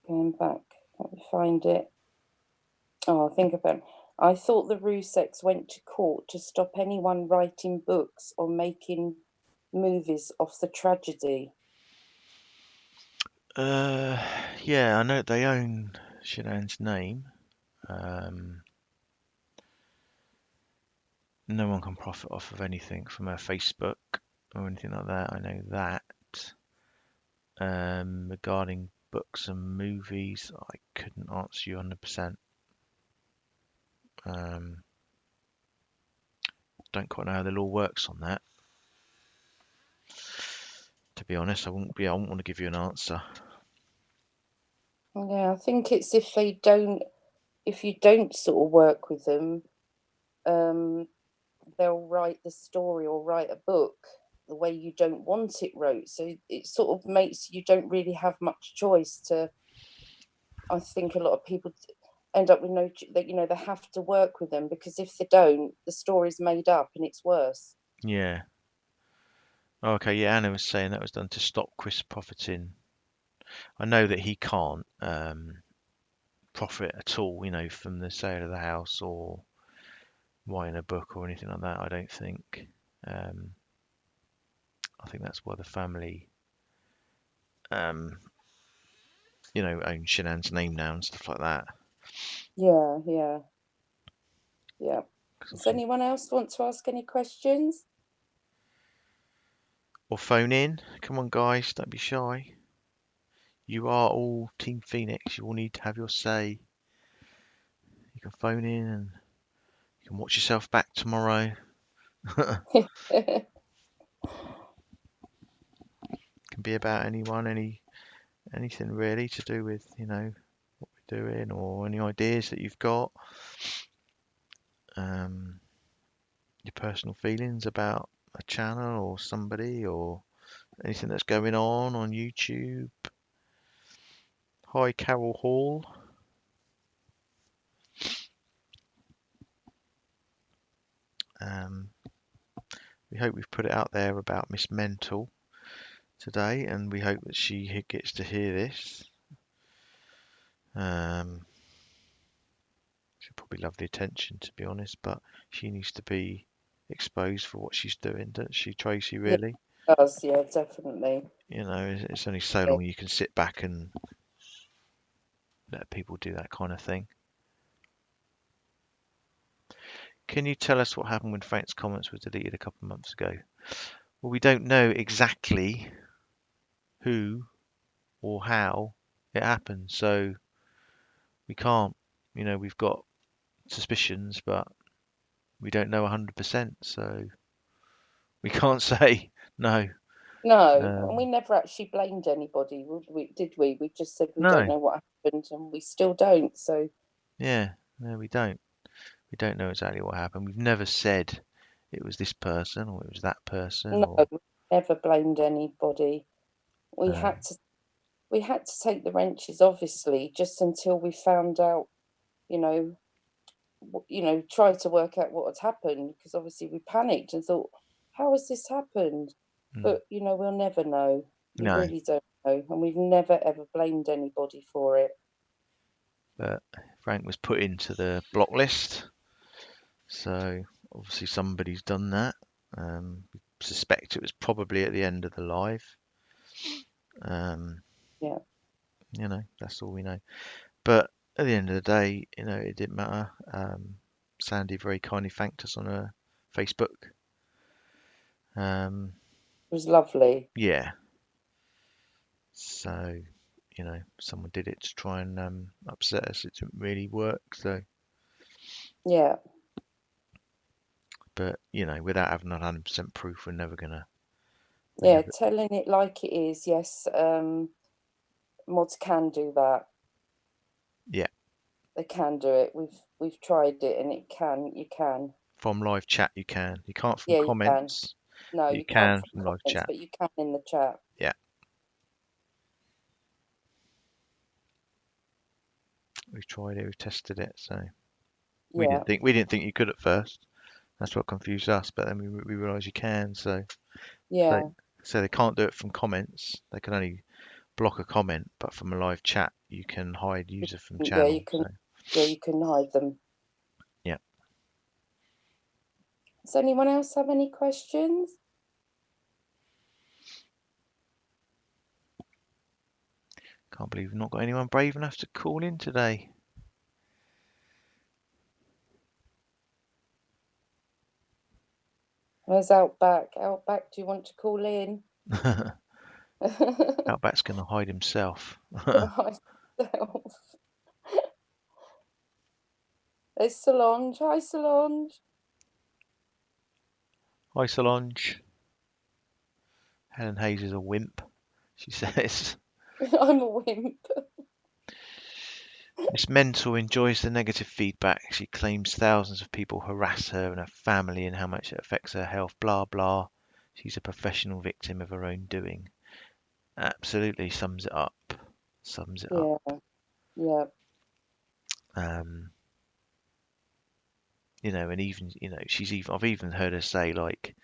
Let me find it. Oh, think about it. I thought the Ruseks went to court to stop anyone writing books or making movies off the tragedy. Yeah, I know they own Shanann's name. Um, no one can profit off of anything from her Facebook or anything like that. I know that. Regarding books and movies, I couldn't answer you 100%. Don't quite know how the law works on that. To be honest, I wouldn't want to give you an answer. Yeah, I think it's if you don't sort of work with them, um, they'll write the story or write a book the way you don't want it wrote. So it sort of makes you don't really have much choice to. I think a lot of people end up with that they have to work with them because if they don't, the story's made up and it's worse. Yeah. Okay, yeah, Anna was saying that was done to stop Chris profiting. I know that he can't profit at all, you know, from the sale of the house or writing a book or anything like that. I don't think. Um, I think that's why the family, um, you know, own Shanann's name now and stuff like that. Yeah, yeah, yeah. 'Cause Does obviously, anyone else want to ask any questions? or phone in. Come on, guys, don't be shy. You are all Team Phoenix. You all need to have your say. You can phone in and you can watch yourself back tomorrow. Can be about anyone, anything really to do with, what we're doing, or any ideas that you've got, your personal feelings about a channel or somebody, or anything that's going on YouTube. Hi, Carol Hall. We hope we've put it out there about Miss Mental today, and we hope that she gets to hear this. She'll probably love the attention, to be honest, but she needs to be exposed for what she's doing, doesn't she, Tracy, Yeah, really? it does, yeah, definitely. It's only so long you can sit back and let people do that kind of thing. Can you tell us what happened when Frank's comments were deleted a couple of months ago? Well, we don't know exactly who or how it happened, so we can't, we've got suspicions, but we don't know 100%, so we can't say no. No, and we never actually blamed anybody, did we? We just said we don't No, know what happened, and we still don't. So yeah, no, we don't. We don't know exactly what happened. We've never said it was this person or it was that person, no, or we never blamed anybody. We uh, had to we had to take the wrenches, obviously, just until we found out, you know, tried to work out what had happened, because obviously we panicked and thought, how has this happened? mm, But we'll never know. We no. really don't know, and we've never ever blamed anybody for it. But Frank was put into the block list, so obviously somebody's done that. We suspect it was probably at the end of the live. Um, Yeah. that's all we know. But at the end of the day, it didn't matter. Sandy very kindly thanked us on her Facebook. It was lovely. Yeah. So, someone did it to try and upset us. It didn't really work. So, Yeah. but without having 100% proof, we're never gonna. We're Yeah, never. telling it like it is, yes. Mods can do that. Yeah. They can do it. We've tried it, and you can. From live chat, you can. You can't from Yeah, you can. comments, No, but you you can't can from from live comments, chat. but you can in the chat. Yeah. We've tried it. We've tested it. So Yeah. we didn't think you could at first. That's what confused us. But then we realised you can. So Yeah. so they can't do it from comments. They can only block a comment, but from a live chat, you can hide user from Yeah, channel. So you can hide them. yeah. Does anyone else have any questions? Can't believe we've not got anyone brave enough to call in today. Where's Outback? Outback, do you want to call in? Outback's going to hide himself. Myself. There's Solange. Hi, Solange. Hi, Solange. Helen Hayes is a wimp, she says. I'm a wimp. Miss Mental enjoys the negative feedback. She claims thousands of people harass her and her family and how much it affects her health, blah, blah. She's a professional victim of her own doing. Absolutely sums it up. Sums it up. Yeah, yeah, Um, and even, I've even heard her say, like,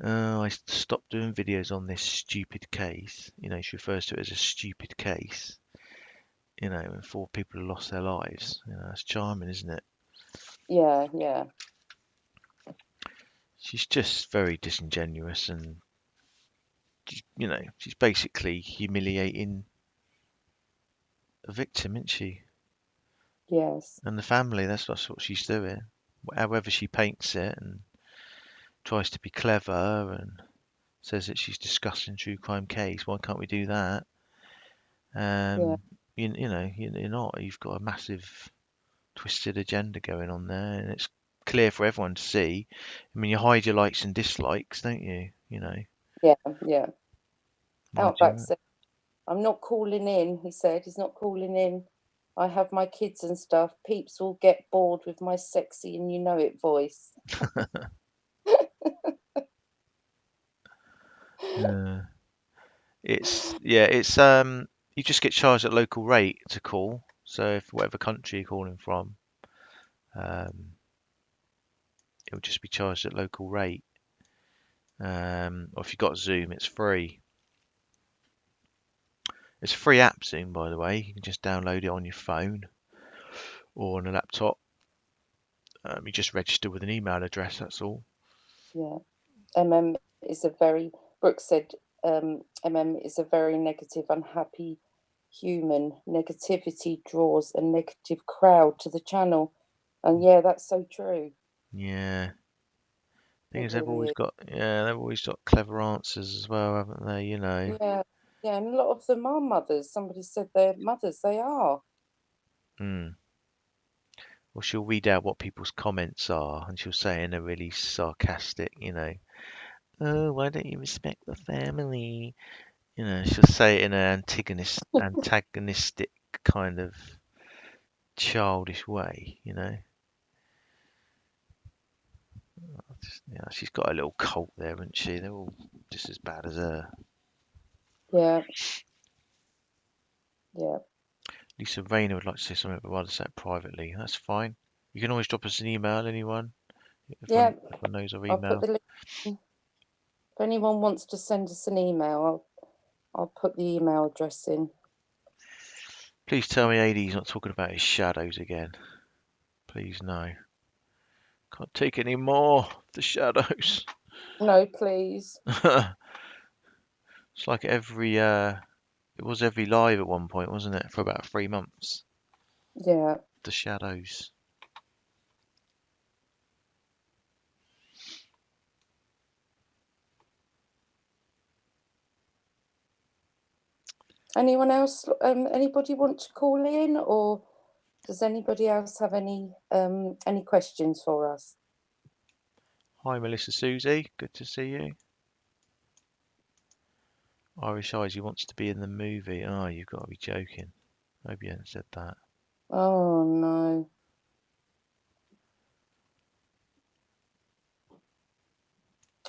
oh, I stopped doing videos on this stupid case. She refers to it as a stupid case. And 4 people have lost their lives. That's charming, isn't it? yeah, yeah. She's just very disingenuous, and she's basically humiliating a victim, isn't she? Yes. And the family. That's what she's doing. However she paints it, and tries to be clever, and says that she's discussing true crime case. Why can't we do that? Yeah, You're not. You've got a massive twisted agenda going on there, and it's clear for everyone to see. I mean, you hide your likes and dislikes, don't you? yeah, yeah. Mind Outback you. said, I'm not calling in, he said. He's not calling in. I have my kids and stuff. Peeps will get bored with my sexy and you know it voice. It's you just get charged at local rate to call. So if whatever country you're calling from, um, it'll just be charged at local rate. Or if you've got Zoom, it's free. It's a free app, Zoom, by the way. You can just download it on your phone or on a laptop. You just register with an email address, that's all. Yeah. MM is a very, Brooke said, MM is a very negative, unhappy human. Negativity draws a negative crowd to the channel. And yeah, that's so true. Yeah. Thing It is, really is. they've always got clever answers as well, haven't they? You know. Yeah. Yeah. And a lot of them are mothers. Somebody said they're mothers. They are. Hmm. Well, she'll read out what people's comments are, and she'll say in a really sarcastic, oh, why don't you respect the family? She'll say it in an antagonistic kind of childish way. Yeah, she's got a little cult there, hasn't she? They're all just as bad as her. Yeah. Yeah. Lisa Rayner would like to say something, but rather say it privately. That's fine. You can always drop us an email, anyone. Yeah. Everyone knows our I'll put email. the link in. If anyone wants to send us an email, I'll put the email address in. Please tell me AD's not talking about his shadows again. Please no. Can't take any more of the shadows. No, please. It's like it was every live at one point, wasn't it? For about 3 months. Yeah. The shadows. Anyone else? Anybody want to call in, or does anybody else have any questions for us? Hi, Melissa Susie. Good to see you. Irish Eyes, he wants to be in the movie. Oh, you've got to be joking. Hope you hadn't said that. Oh no.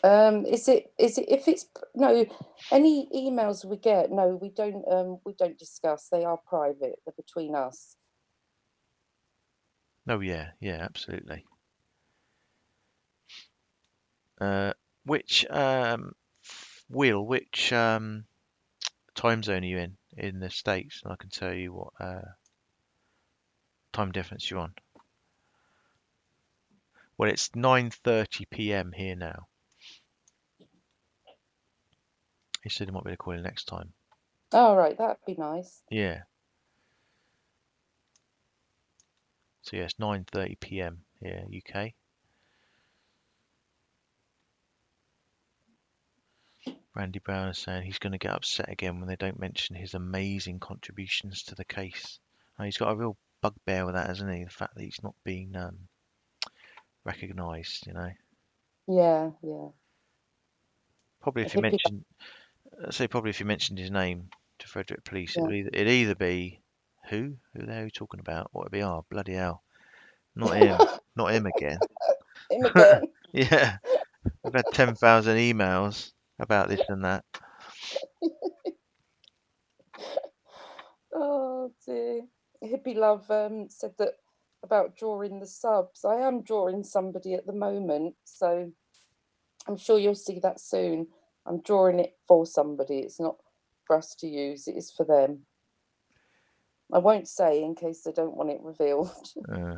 Is it if it's no, any emails we get, no, we don't discuss. They are private. They're between us. Oh, yeah, absolutely. Which which time zone are you in the States? And I can tell you what time difference you're on. Well, it's 9:30 p.m. here now. He said he might be able to call in next time. Oh right, that'd be nice. Yeah. So yeah, it's 9:30 p.m. here, UK. Randy Brown is saying he's going to get upset again when they don't mention his amazing contributions to the case. Oh, he's got a real bugbear with that, hasn't he? The fact that he's not being recognised. Yeah, yeah. Probably if you Hippie. mentioned, probably if you mentioned his name to Frederick Police, Yeah. it'd either be who the hell are you talking about? Or it'd be, oh bloody hell, not him, not him again. Him again. Yeah, we've had 10,000 emails about this and that. Oh dear. Hippie Love said that about drawing the subs. I am drawing somebody at the moment, so I'm sure you'll see that soon. I'm drawing it for somebody. It's not for us to use, it is for them. I won't say in case they don't want it revealed. Uh,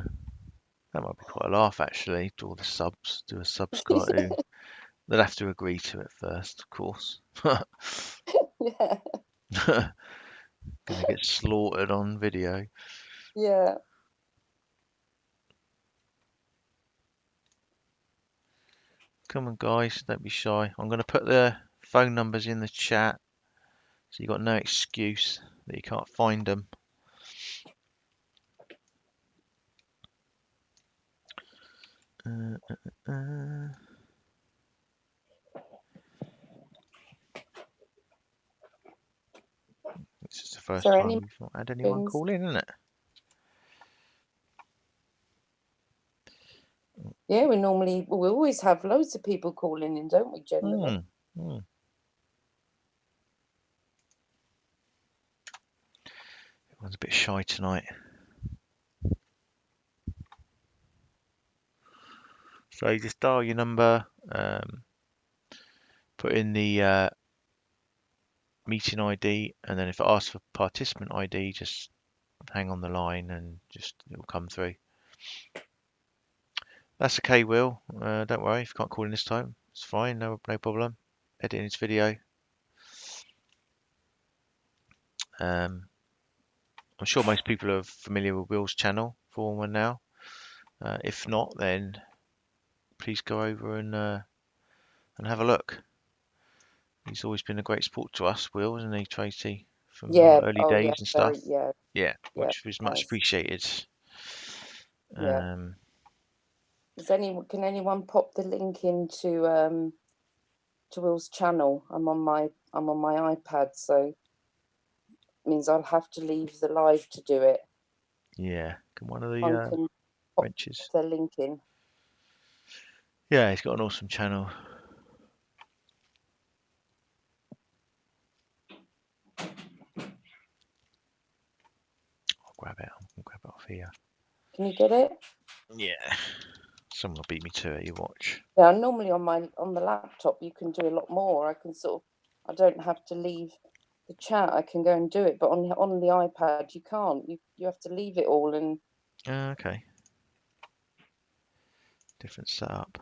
that might be quite a laugh actually. Do a subs cartoon. They'll have to agree to it first, of course. Yeah, Gonna get slaughtered on video. yeah. Come on, guys, don't be shy. I'm gonna put the phone numbers in the chat, so you got no excuse that you can't find them. Uh, uh. first there time any we've not had anyone questions? call in, isn't it? Yeah, we always have loads of people calling in, don't we, generally? Everyone's a bit shy tonight. So you just dial your number, put in the meeting ID, and then if it asks for participant ID, just hang on the line and just it'll come through. That's okay, Will. Don't worry if you can't call in this time. It's fine, no problem. Editing this video. I'm sure most people are familiar with Will's channel, Foreman now. If not, then please go over and have a look. He's always been a great support to us, Will, isn't he, Tracy? From Yeah. our early Oh, days yeah. and stuff. Yeah. Yeah, Yeah. which was much Nice. appreciated. Yeah. Can anyone pop the link into to Will's channel? I'm on my iPad, so it means I'll have to leave the live to do it. Yeah, can one of the Can pop wrenches? the link in. Yeah, he's got an awesome channel. I'll grab it off here. Can you get it? Yeah. Someone will beat me to it, you watch. Yeah, normally on the laptop you can do a lot more. I don't have to leave the chat. I can go and do it, but on the iPad you can't. You have to leave it all and. Okay. Different setup.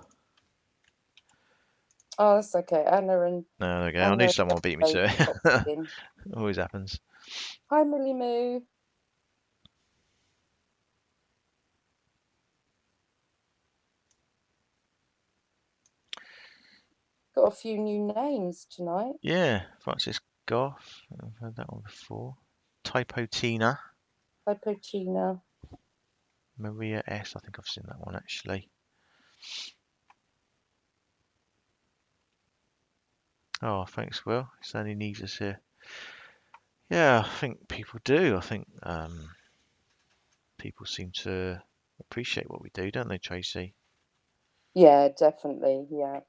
Oh, that's okay. Anna and. No, there we go. I knew someone would beat me to it. Always happens. Hi, Millie Moo. Got a few new names tonight. Yeah, Francis Goff. I've heard that one before. Typo Tina. Typo Tina. Maria S. I think I've seen that one actually. Oh, thanks, Will. Sandy needs us here. Yeah, I think people do. I think people seem to appreciate what we do, don't they, Tracy? Yeah, definitely. Yeah.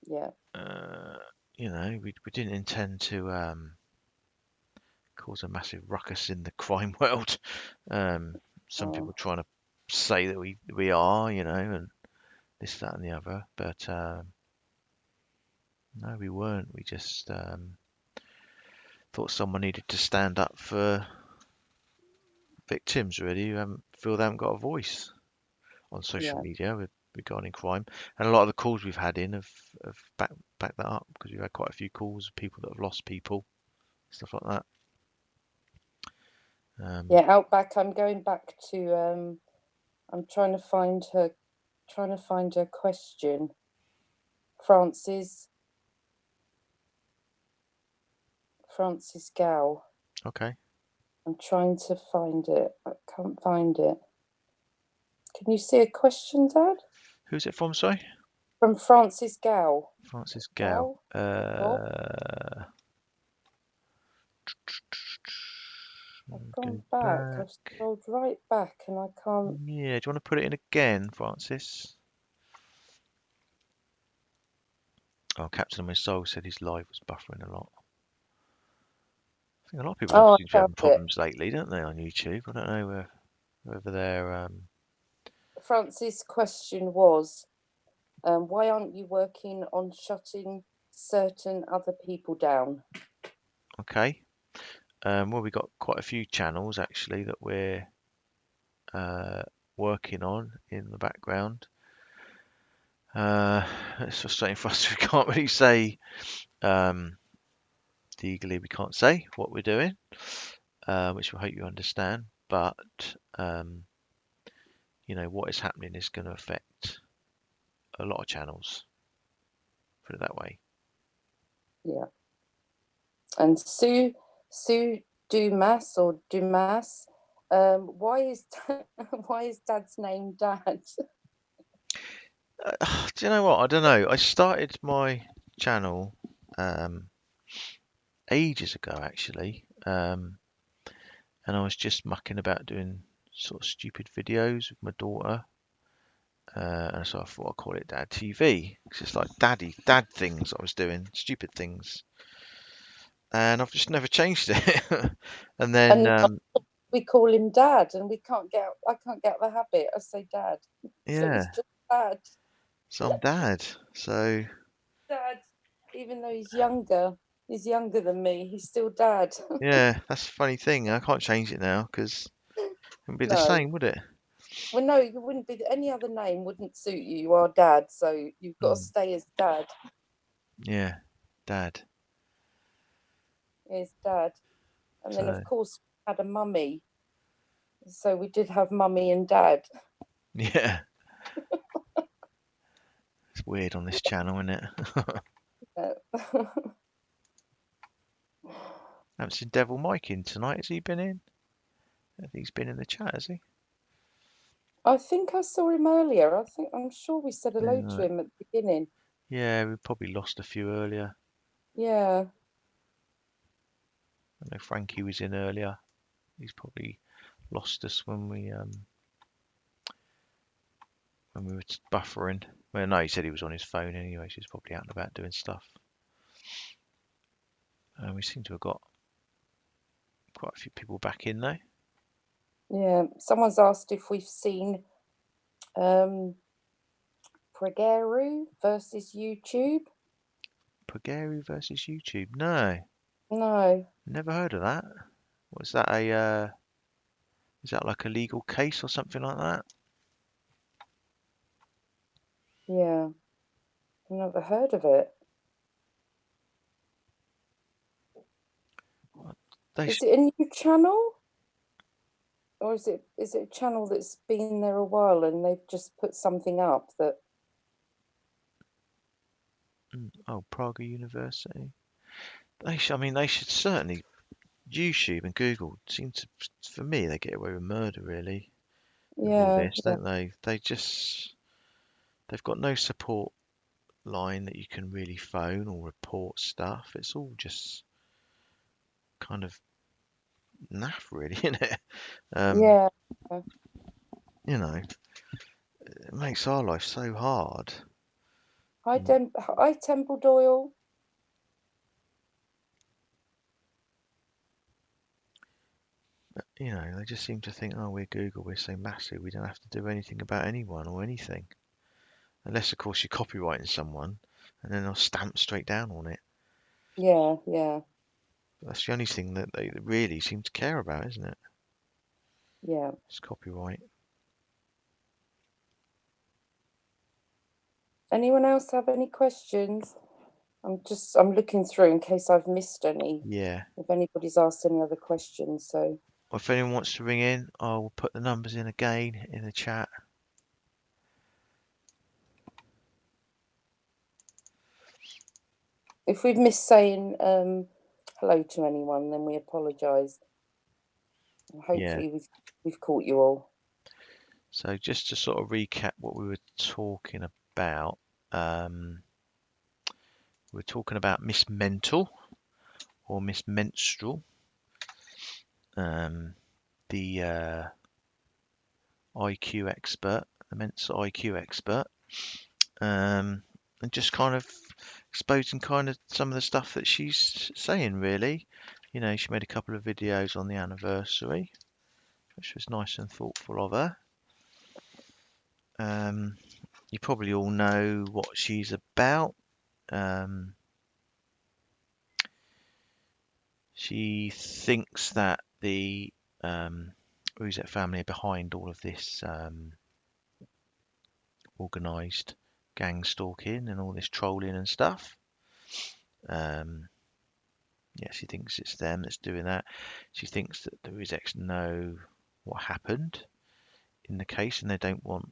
Yeah. You know, we didn't intend to cause a massive ruckus in the crime world. Some people trying to say that we are, you know, and this, that, and the other, but no, we weren't. We just thought someone needed to stand up for victims, really, who feel they haven't got a voice on social media regarding crime. And a lot of the calls we've had in have backed that up, because we've had quite a few calls of people that have lost people, stuff like that. Yeah, Outback. I'm going back to. I'm trying to find her question. Francis Gow. Okay. I'm trying to find it. I can't find it. Can you see a question, Dad? Who's it from, sorry? From Francis Gow. Francis Gow. I've gone back. I've scrolled right back and I can't. Yeah, do you want to put it in again, Francis? Oh, Captain of My Soul said his live was buffering a lot. I think a lot of people seem to be having problems lately, don't they, on YouTube? I don't know whether they're. Francis' question was, why aren't you working on shutting certain other people down? Okay. Well, we've got quite a few channels actually that we're working on in the background. It's frustrating for us. We can't really say legally. We can't say what we're doing, which we hope you understand. But you know, what is happening is going to affect a lot of channels. Put it that way. Yeah. And Sue Dumas or Dumas. Why is Dad's name Dad? Do you know what? I don't know. I started my channel ages ago, actually. and I was just mucking about doing sort of stupid videos with my daughter. And so I thought I'd call it Dad TV. It's just like dad things I was doing, stupid things. And I've just never changed it. And then, And we call him Dad, and I can't get the habit. I say Dad, so yeah, it's just Dad, so I'm Dad. So Dad. Even though he's younger than me. He's still Dad. yeah, that's the funny thing. I can't change it now because it wouldn't be the No, same, would it? well, no, it wouldn't be. Any other name wouldn't suit you. You are Dad, so you've got to Mm, stay as Dad. yeah, Dad. Is Dad, and then of So course we had a mummy. So we did have Mummy and Dad. yeah, it's weird on this channel, isn't it? Haven't seen Devil Mike in tonight. Has he been in? I think he's been in the chat, has he? I think I saw him earlier. I'm sure we said hello to Uh, him at the beginning. yeah, we probably lost a few earlier. Yeah. I know Frankie was in earlier. He's probably lost us when we were buffering. Well, no, he said he was on his phone anyway. So he's probably out and about doing stuff. We seem to have got quite a few people back in though. Yeah. Someone's asked if we've seen Pregeru versus YouTube. Pugary versus YouTube. No, No. never heard of that. Was that a is that like a legal case or something like that? Yeah. I've never heard of it. They Is it a new channel? Or is it a channel that's been there a while and they've just put something up that oh, Praga University. I mean, they should certainly YouTube and Google seem to, for me, they get away with murder really with all yeah, this, yeah, don't they? They've got no support line that you can really phone or report stuff. It's all just kind of naff, really, isn't it? Um, yeah. you know, it makes our life so hard. Mm, Hi Temple Doyle. You know, they just seem to think, oh, we're Google, we're so massive, we don't have to do anything about anyone or anything. Unless, of course, you're copyrighting someone, and then they'll stamp straight down on it. Yeah, yeah, That's the only thing that they really seem to care about, isn't it? yeah. It's copyright. Anyone else have any questions? I'm looking through in case I've missed any, Yeah. if anybody's asked any other questions. So Or if anyone wants to ring in, I'll put the numbers in again in the chat. if we've missed saying hello to anyone, then we apologise. Yeah. Hopefully we've caught you all. So just to sort of recap what we were talking about, we're talking about Miss Mental or Miss Menstrual, the IQ expert, the Mensa IQ expert, and just kind of exposing kind of some of the stuff that she's saying. Really, you know, she made a couple of videos on the anniversary, which was nice and thoughtful of her. You probably all know what she's about. Um, she thinks that the Rosette family are behind all of this organised gang stalking and all this trolling and stuff. Um, yeah, she thinks it's them that's doing that. She thinks that the Rosettes know what happened in the case and they don't want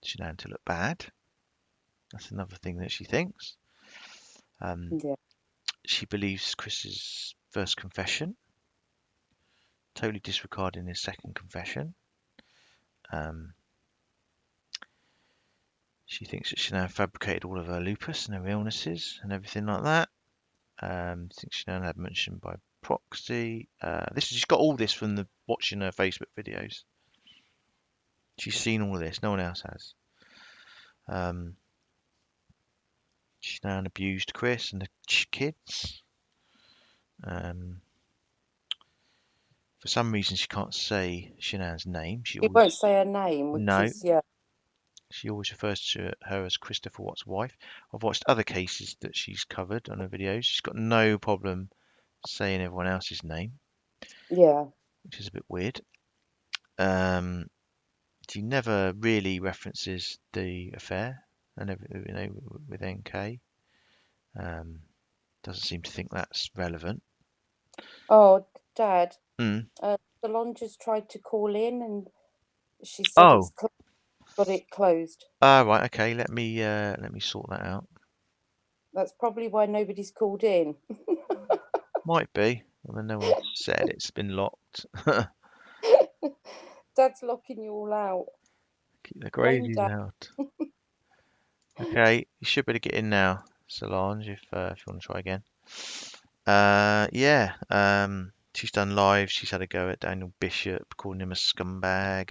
Shanann to look bad. That's another thing that she thinks. Yeah, She believes Chris's first confession, totally disregarding his second confession. Um, she thinks that Shanann fabricated all of her lupus and her illnesses and everything like that. Thinks Shanann had mentioned by proxy. She's got all this from watching her Facebook videos. She's seen all of this. No one else has. She's now abused Chris and the kids. For some reason, she can't say Shanann's name. She won't say her name, which is, yeah. She always refers to her as Christopher Watt's wife. I've watched other cases that she's covered on her videos. She's got no problem saying everyone else's name. Yeah. Which is a bit weird. She never really references the affair and with NK. Doesn't seem to think that's relevant. Oh, Dad. Mm. Solange just tried to call in, and she said it's got it closed. Right. Okay. Let me sort that out. That's probably why nobody's called in. Might be. I mean, no one said it's been locked. Dad's locking you all out. Keep the crazies out. Okay, you should be able to get in now, Solange, if you want to try again. Yeah. She's done live. She's had a go at Daniel Bishop, calling him a scumbag,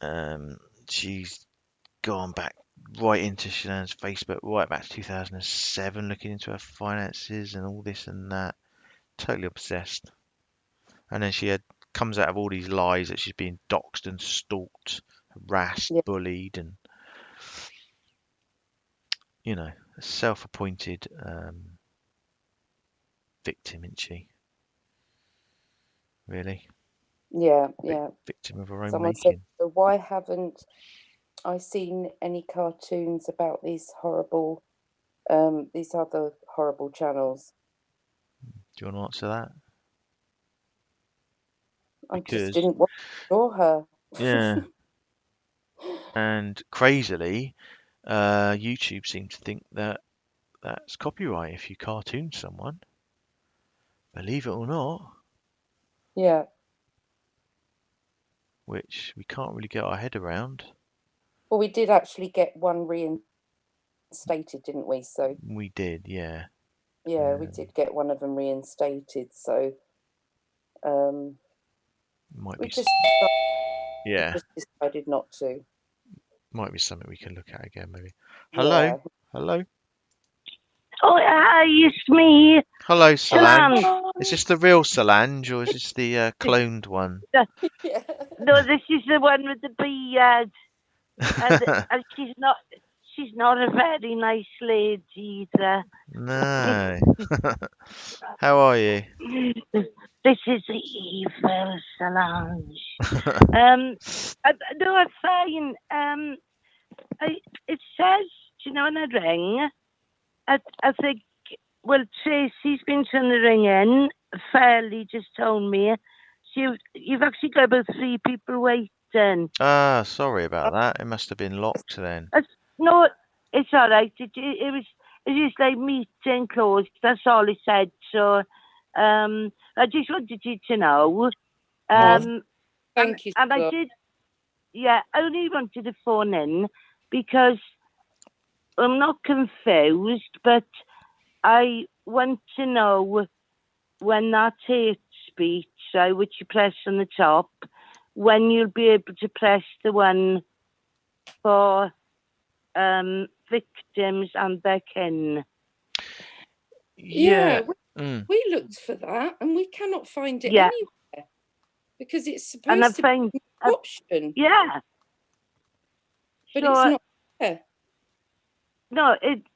and she's gone back right into Shanann's Facebook, right back to 2007, looking into her finances and all this and that. Totally obsessed. And then she comes out of all these lies that she's being doxxed and stalked, harassed, bullied, and a self-appointed victim, isn't she? Really? Yeah. Victim of her own Someone making. said, why haven't I seen any cartoons about these horrible, these other horrible channels? Do you want to answer that? I just didn't want to draw her. Yeah. And crazily, YouTube seems to think that that's copyright if you cartoon someone. Believe it or not. Yeah. Which we can't really get our head around. Well, we did actually get one reinstated, didn't we? So we did, yeah. Yeah, we did get one of them reinstated. So we just decided not to. Might be something we can look at again, maybe. Hello, yeah. Hello. Oh, hi, it's me. Hello, Solange. Is this the real Solange, or is this the cloned one? No, this is the one with the beard. And she's not a very nice lady either. No. How are you? This is the evil Solange. I'm fine. It says, when I ring, I think, well, Tracy's been trying to ring in. Fairly just told me. So you've actually got about 3 people waiting. Sorry about that. It must have been locked then. No, it's all right. It was just like meeting closed. That's all it said. So I just wanted you to know. Thank you. And I did. Yeah, I only wanted to phone in because I'm not confused, but I want to know when that hate speech, which you press on the top, when you'll be able to press the one for victims and their kin. Yeah, we looked for that and we cannot find it anywhere because it's supposed to be an option. Yeah. But so, it's not there. No, it's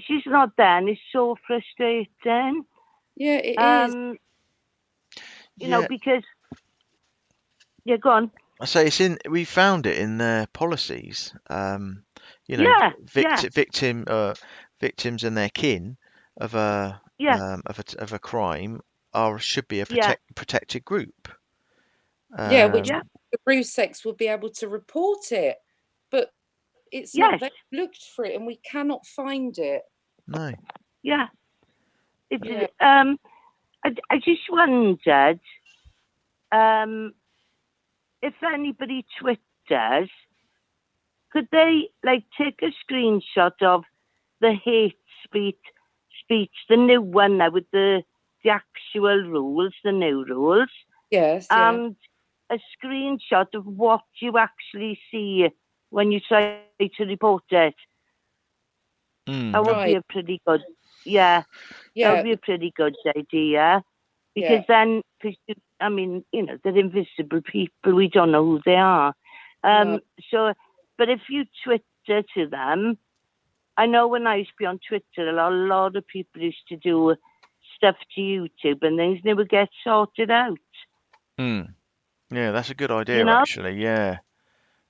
just not there, and it's so frustrating. Yeah, it is. You know, because go on. So we found it in their policies. Victims and their kin of a crime should be a protected group. Which the Brusex will be able to report it, but it's not. They've looked for it and we cannot find it. No. Yeah. I just wondered if anybody twitters, could they take a screenshot of the hate speech, the new one now with the actual rules, the new rules, Yes, yeah. and a screenshot of what you actually see when you try to report it. That would be Right. a pretty good, yeah, that Yeah, would be a pretty good idea. Because then, I mean, you know, they're invisible people. We don't know who they are. No. So, but if you Twitter to them, I know when I used to be on Twitter, a lot of people used to do stuff to YouTube and things never get sorted out. Yeah, that's a good idea, You know? actually. Yeah.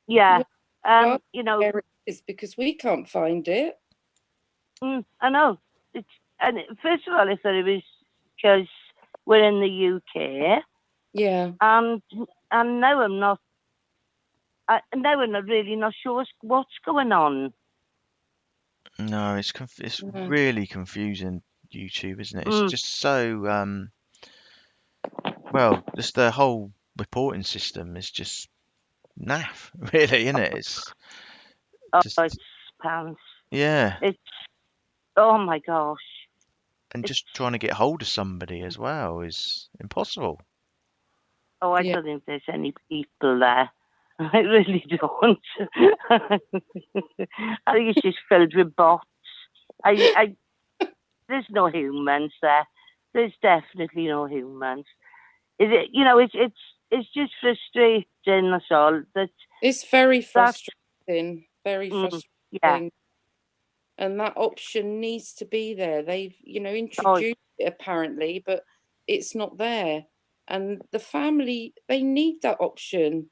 Yeah. Well, You know, where it is, because we can't find it. I know. First of all, I thought it was because we're in the UK, Yeah. and now I'm not. Now I'm not really not sure what's going on. No, it's No. really confusing, YouTube, isn't it? It's Mm. just so well, just the whole reporting system is just naff, really, isn't it? It's Oh, just it's pants. yeah, It's oh my gosh. and It's just trying to get hold of somebody as well is impossible. I Yeah. don't think there's any people there. I really don't. I think it's just filled with bots. There's no humans there. There's definitely no humans. You know, it's just frustrating. That's all. It's very That's frustrating. Very yeah. frustrating. And that option needs to be there. They've, Oh, introduced it apparently, but it's not there. And the family, they need that option.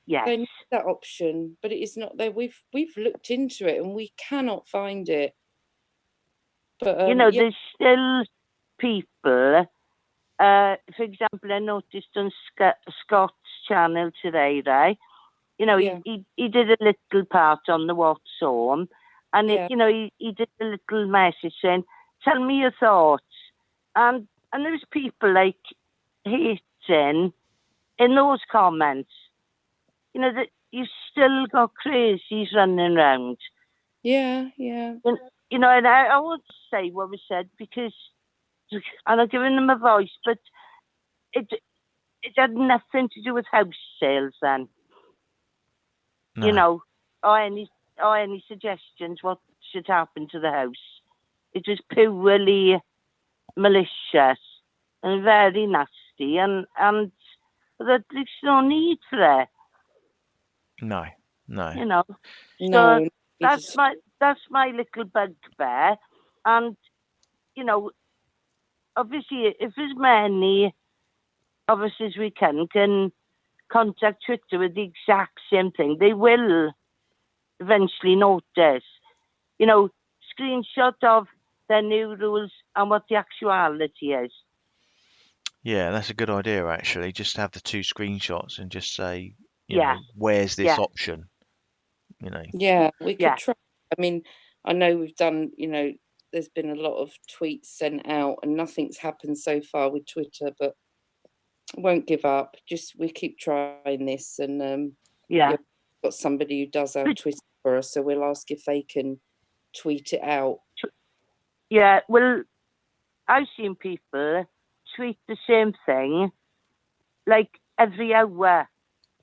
yes. They need that option, but it is not there. We've looked into it and we cannot find it. But You know, yeah, there's still people. For example, I noticed on Scott's channel today, right? You know, yeah, he did a little part on the What's Home, and yeah, you know, he did a little message saying, "Tell me your thoughts," and there's people like hating in those comments. You know that you've still got crazies running around. yeah, yeah. You know, and I won't say what was said because I'm not giving them a voice, but it had nothing to do with house sales then. You No, know, or any suggestions what should happen to the house. It was purely malicious and very nasty, and that there's no need for it. no, no. You know, so No, that's my little bugbear, and you know, obviously, if as many of us as we can contact Twitter with the exact same thing, they will eventually notice. You know, screenshot of their new rules and what the actuality is. Yeah, that's a good idea, actually. Just have the two screenshots and just say, Yeah, where's this yeah, option? You know. yeah, we could yeah. try. I mean, I know we've done, there's been a lot of tweets sent out and nothing's happened so far with Twitter, but won't give up. Just we keep trying this, and Yeah. we've got somebody who does our Twitter for us, so we'll ask if they can tweet it out. Yeah, well, I've seen people tweet the same thing like every hour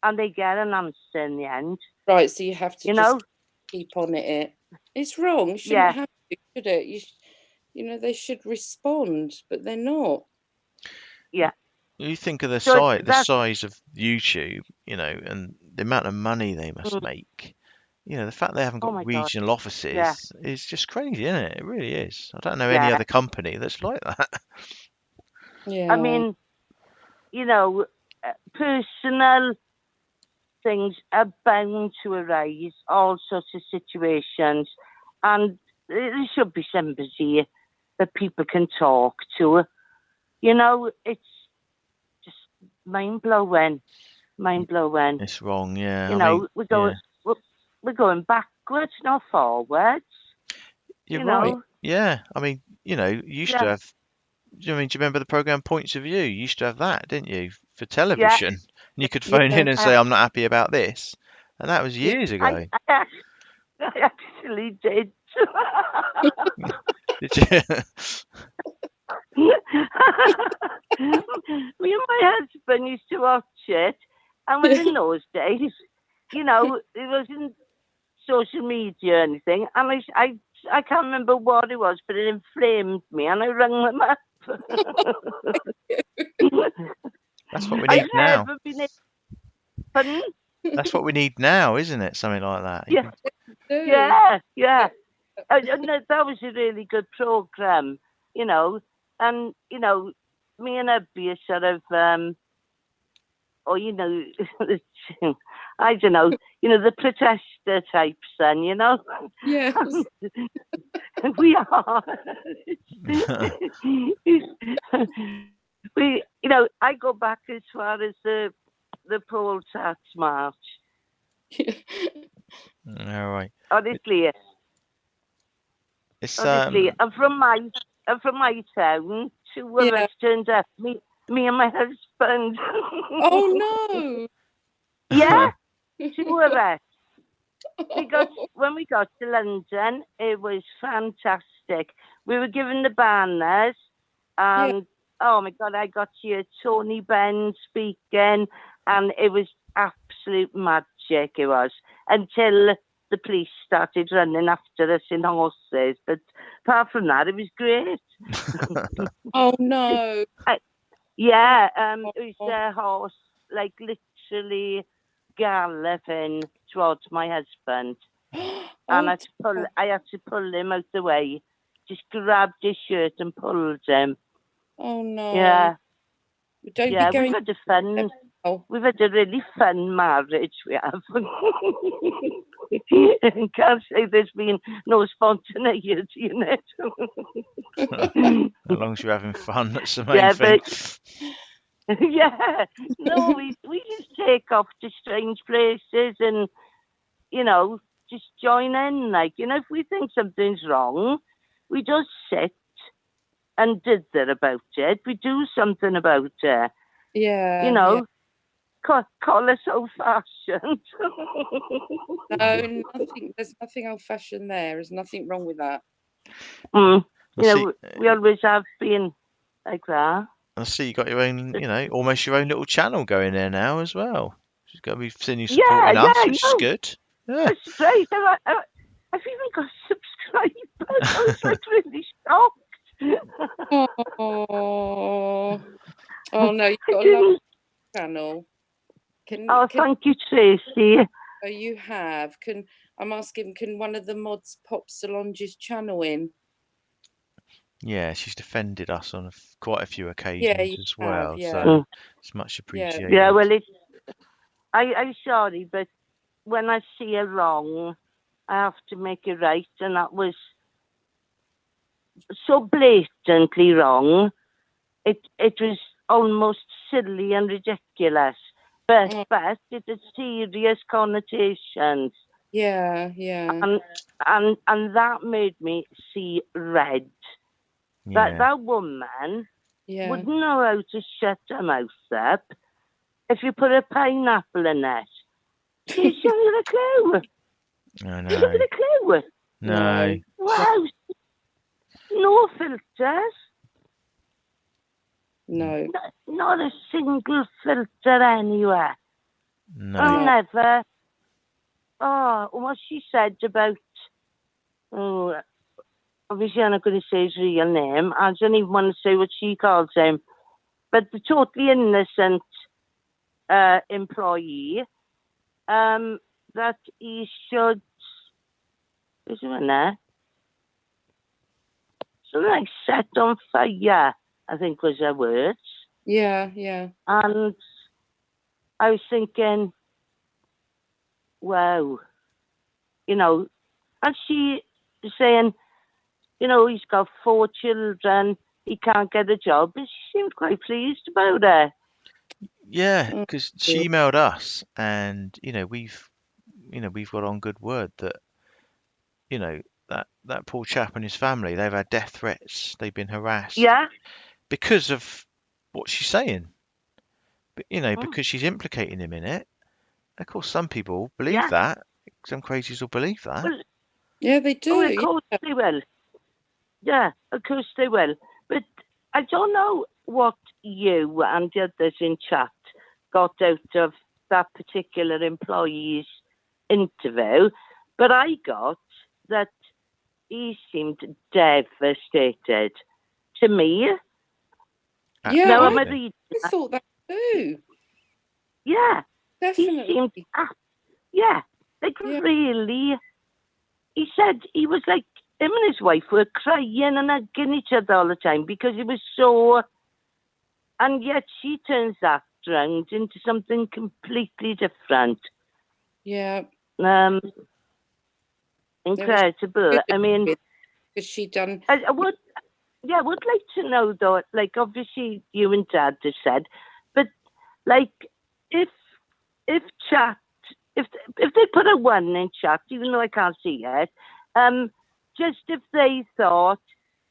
and they get an answer in the end. Right, so you have to You just know? keep on it. It's wrong. You shouldn't Yeah, have to, should it? They should respond, but they're not. yeah. You think of the So size of YouTube, and the amount of money they must make. The fact they haven't oh got my God. regional Yeah, offices is just crazy, isn't it? It really is. I don't know any yeah. other company that's like that. I Yeah. mean, you know, personal things are bound to arise, all sorts of situations, and there should be somebody that people can talk to. You know, it's just mind blowing, mind blowing. It's wrong, yeah. You I mean, know, yeah, we're going backwards, not forwards. you're You right. know, Yeah, I mean, you used to yeah, have. I mean, do you remember the program Points of View? You used to have that, didn't you, for yeah, television? And you could phone Yeah. in and I, say, "I'm not happy about this," and that was Yeah. years ago. I actually did. Did you? Me and my husband used to watch it, and was in those days, it wasn't social media or anything, and I can't remember what it was, but it inflamed me, and I rang them up. That's what we I've need now. never been. Pardon? That's what we need now, isn't it? Something like that. Yeah. Do. Yeah. And that was a really good program, and me and Abby are sort of, I don't know, the protester types, then, Yes. we are. I go back as far as the Paul Tax March. All right. Honestly, It's I'm from my town. Two of Yeah. us turned up. Me and my husband. Oh Yeah, two of us. no. When we got to London, it was fantastic. We were given the banners, and oh my God, I got to hear Tony Benn speaking, and it was absolute magic. It was, until the police started running after us in horses. But apart from that, it was great. Oh no. Yeah, it was a horse, like literally galloping towards my husband, and I had to pull him out the way. Just grabbed his shirt and pulled him. Oh no. Yeah, Don't yeah. be going. We've had a really fun marriage. We have. Can't say there's been no spontaneity in it. as long as you're having fun, that's the main thing. Yeah, no, we just take off to strange places and, just join in. Like, if we think something's wrong, we just sit and dither about it. We do something about it. Yeah. Call us old-fashioned. No, nothing. There's nothing old-fashioned there. There's nothing wrong with that. We always have been like that. I see you got your own, almost your own little channel going there now as well. She's got to be seeing you supporting us, which is good. Yeah. That's great. I've even got subscribers. I was like really shocked. Oh no, you've got a lovely channel. Thank you, Tracy. Oh, you have. I'm asking, can one of the mods pop Solange's channel in? Yeah, she's defended us on quite a few occasions as well, yeah. so it's much appreciated. Yeah, well, I'm sorry, but when I see a wrong, I have to make it right, and that was so blatantly wrong. It was almost silly and ridiculous, but it had serious connotations. Yeah. And that made me see red. Yeah. That woman wouldn't know how to shut her mouth up if you put a pineapple in it. She hasn't got a clue. I know. She hasn't got a clue. No. Wow. No filters. No. Not a single filter anywhere. No. Oh, never. Oh, what she said about, obviously I'm not going to say his real name. I don't even want to say what she calls him. But the totally innocent employee, that he should, is it in there? Something like set on fire, I think was her words. Yeah. And I was thinking, wow, and she was saying, he's got 4 children, he can't get a job, but she seemed quite pleased about it. Yeah, because she emailed us, and we've got on good word that that poor chap and his family, they've had death threats, they've been harassed, because of what she's saying, but because she's implicating him in it. Of course, some people believe that. Some crazies will believe that. Yeah, they do. Oh, of course they will. Yeah, of course they will. But I don't know what you and the others in chat got out of that particular employee's interview, but I got that he seemed devastated. To me, Yeah, now I, I'm a Absolutely. reader. I thought that too. Yeah, he Definitely. seemed, yeah, like Yeah. really. He said he was like him and his wife were crying and hugging each other all the time because he was so. And yet she turns that round into something completely different. Yeah. Incredible. I mean, because she done. I would, yeah, I would like to know though. Like, obviously, you and Dad just said, but like, if chat, if they put a 1 in chat, even though I can't see it, just if they thought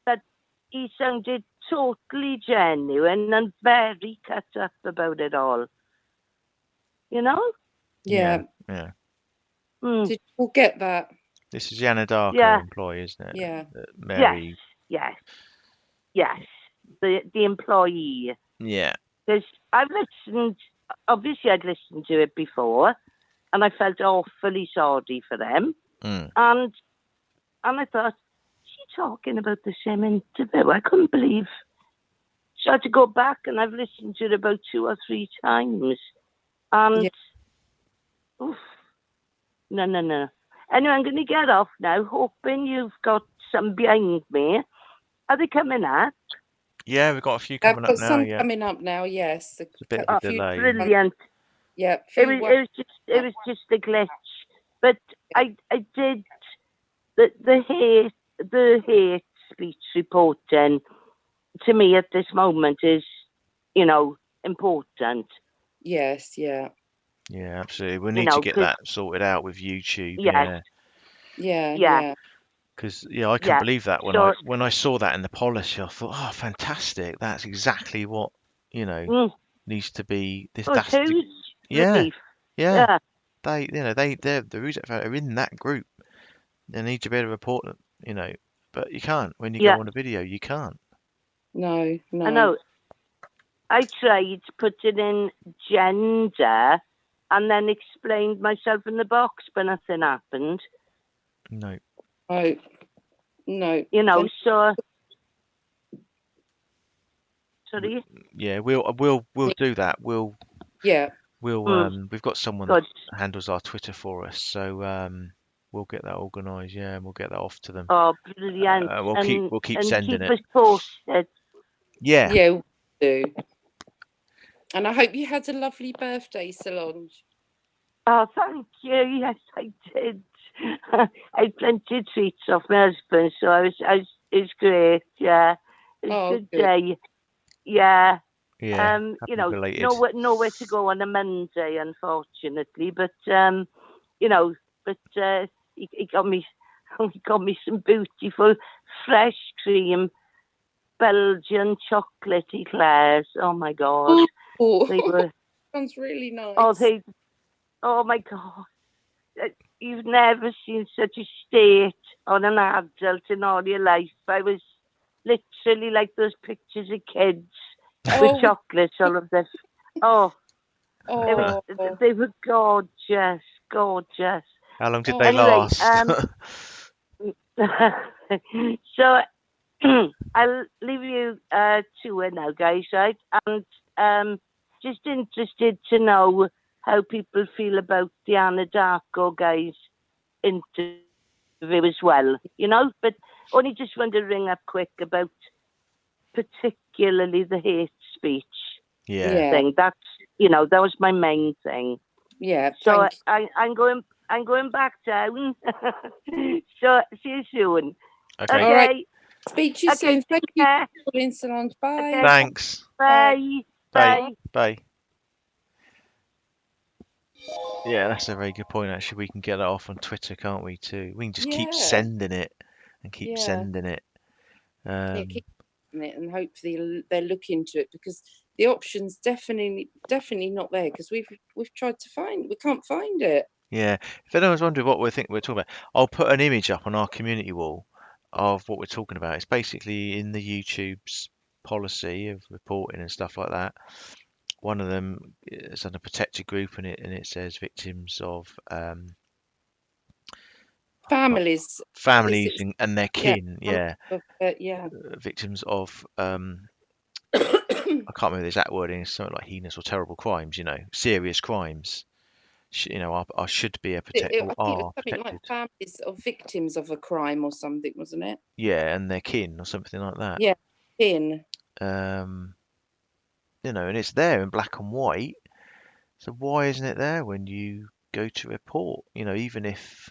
that he sounded totally genuine and very cut up about it all, you know. Yeah. Yeah. Mm. Did you all get that? This is the Anadarko Yeah. employee, isn't it? Yeah. Mary. Yes. The employee. Yeah. Because I've listened. Obviously, I'd listened to it before, and I felt awfully sorry for them. Mm. And I thought, she talking about the same interview? I couldn't believe. So I had to go back, and I've listened to it about 2 or 3 times. And oof, no. Anyway, I'm going to get off now, hoping you've got some behind me. Are they coming up? Yeah, we've got a few I've coming got up now. some Yeah. coming up now. Yes. It's a bit of a delay. Brilliant. Yeah. It was just a glitch, but I did the hate speech reporting to me at this moment is, important. Yes. Yeah. Yeah, absolutely. We need to get that sorted out with YouTube. Yes. Yeah. Because I can believe that when I saw that in the policy, I thought, oh, fantastic! That's exactly what needs to be. That's huge relief. Yeah. They the Who's That are in that group. They need to be able to report them, but you can't when you go on a video. You can't. No. I know. I tried putting in gender and then explained myself in the box, but nothing happened. No. Oh, no. So. Sorry. Yeah, we'll do that. We'll we've got someone that handles our Twitter for us, so we'll get that organised. Yeah, and we'll get that off to them. Oh, brilliant! We'll keep sending it. Keep us posted. Yeah. Yeah, we'll do. And I hope you had a lovely birthday, Solange. Oh, thank you. Yes, I did. I had plenty of treats off my husband, so it's great. Yeah, it's a good day. Yeah. Yeah. Nowhere to go on a Monday, unfortunately. But he got me some beautiful fresh cream Belgian chocolate eclairs. Oh my God. Oh, they were. Sounds really nice. Oh my God. You've never seen such a state on an adult in all your life. I was literally like those pictures of kids with chocolates all of this. They were gorgeous. How long did they last? So I'll leave you to it now, guys, right? And just interested to know how people feel about the Anadarko guys interview as well, but only just wanted to ring up quick about particularly the hate speech thing. That's that was my main thing. Yeah. So I'm going back down. So see you soon. Okay. All right. Speak to you soon. Thank you for calling, Solange. Bye. Okay. Thanks. Bye. Yeah, that's a very good point. Actually, we can get that off on Twitter, can't we? Too. We can just keep sending it and keep sending it. Keep sending it, and hopefully they'll look into it, because the option's definitely not there, because we've tried to we can't find it. Yeah. If anyone's wondering what we're talking about, I'll put an image up on our community wall of what we're talking about. It's basically in the YouTube's policy of reporting and stuff like that. One of them is on a protected group, and it says victims of Families, is families it? and their Yeah, kin. families Yeah, yeah. victims of I can't remember the exact wording. It's something like heinous or terrible crimes. Serious crimes. Should be a protect or I think it was are something like protected. families of victims of a crime or something, wasn't it? Yeah, and their kin or something like that. Yeah, kin. Um, and it's there in black and white. So why isn't it there when you go to report? Even if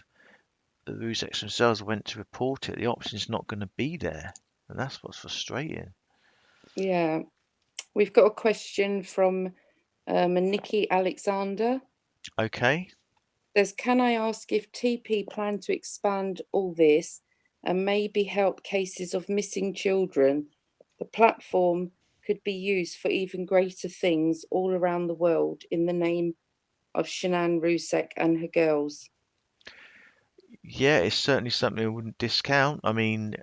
the Rusex themselves went to report it, the option's not going to be there, and that's what's frustrating. Yeah, we've got a question from Nikki Alexander. Okay. Says, can I ask if TP plan to expand all this and maybe help cases of missing children? The platform could be used for even greater things all around the world in the name of Shanann Rusek and her girls. Yeah, it's certainly something I wouldn't discount. I mean,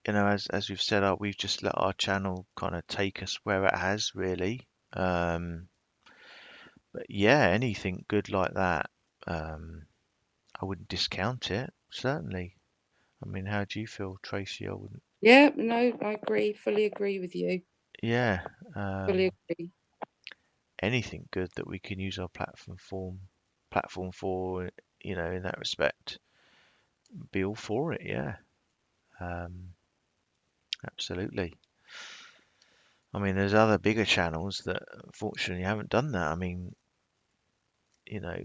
as we've set up, we've just let our channel kind of take us where it has, really. But yeah, anything good like that, I wouldn't discount it, certainly. I mean, how do you feel, Tracy? I wouldn't. Yeah, no, I agree, fully agree with you. Yeah, Fully agree. anything good that we can use our platform for, in that respect, be all for it. Yeah, um, absolutely. I mean, there's other bigger channels that unfortunately haven't done that. I mean, you know,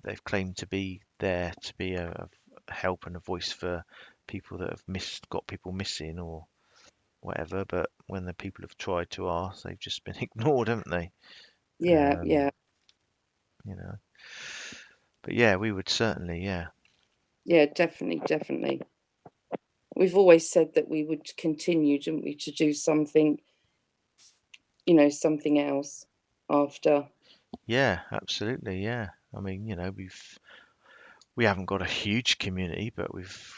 they've claimed to be there to be a help and a voice for people that have got people missing or whatever, but when the people have tried to ask, they've just been ignored, haven't they? Yeah, yeah, You know, but yeah, we would certainly, yeah, yeah, definitely, definitely. We've always said that we would continue, didn't we, to do something, something else after. yeah, absolutely, yeah. I mean, we haven't got a huge community, but we've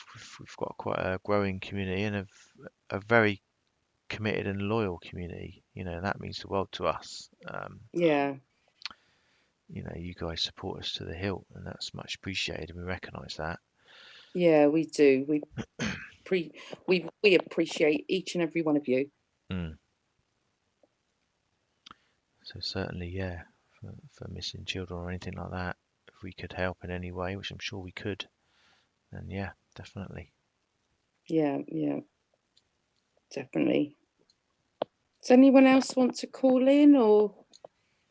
got quite a growing community and a very committed and loyal community. That means the world to us. Yeah, You guys support us to the hilt, and that's much appreciated, and we recognise that. yeah, we do. We appreciate each and every one of you. Mm. So certainly, yeah, for missing children or anything like that, if we could help in any way, which I'm sure we could, then yeah, definitely. Yeah, yeah, definitely. Does anyone else want to call in, or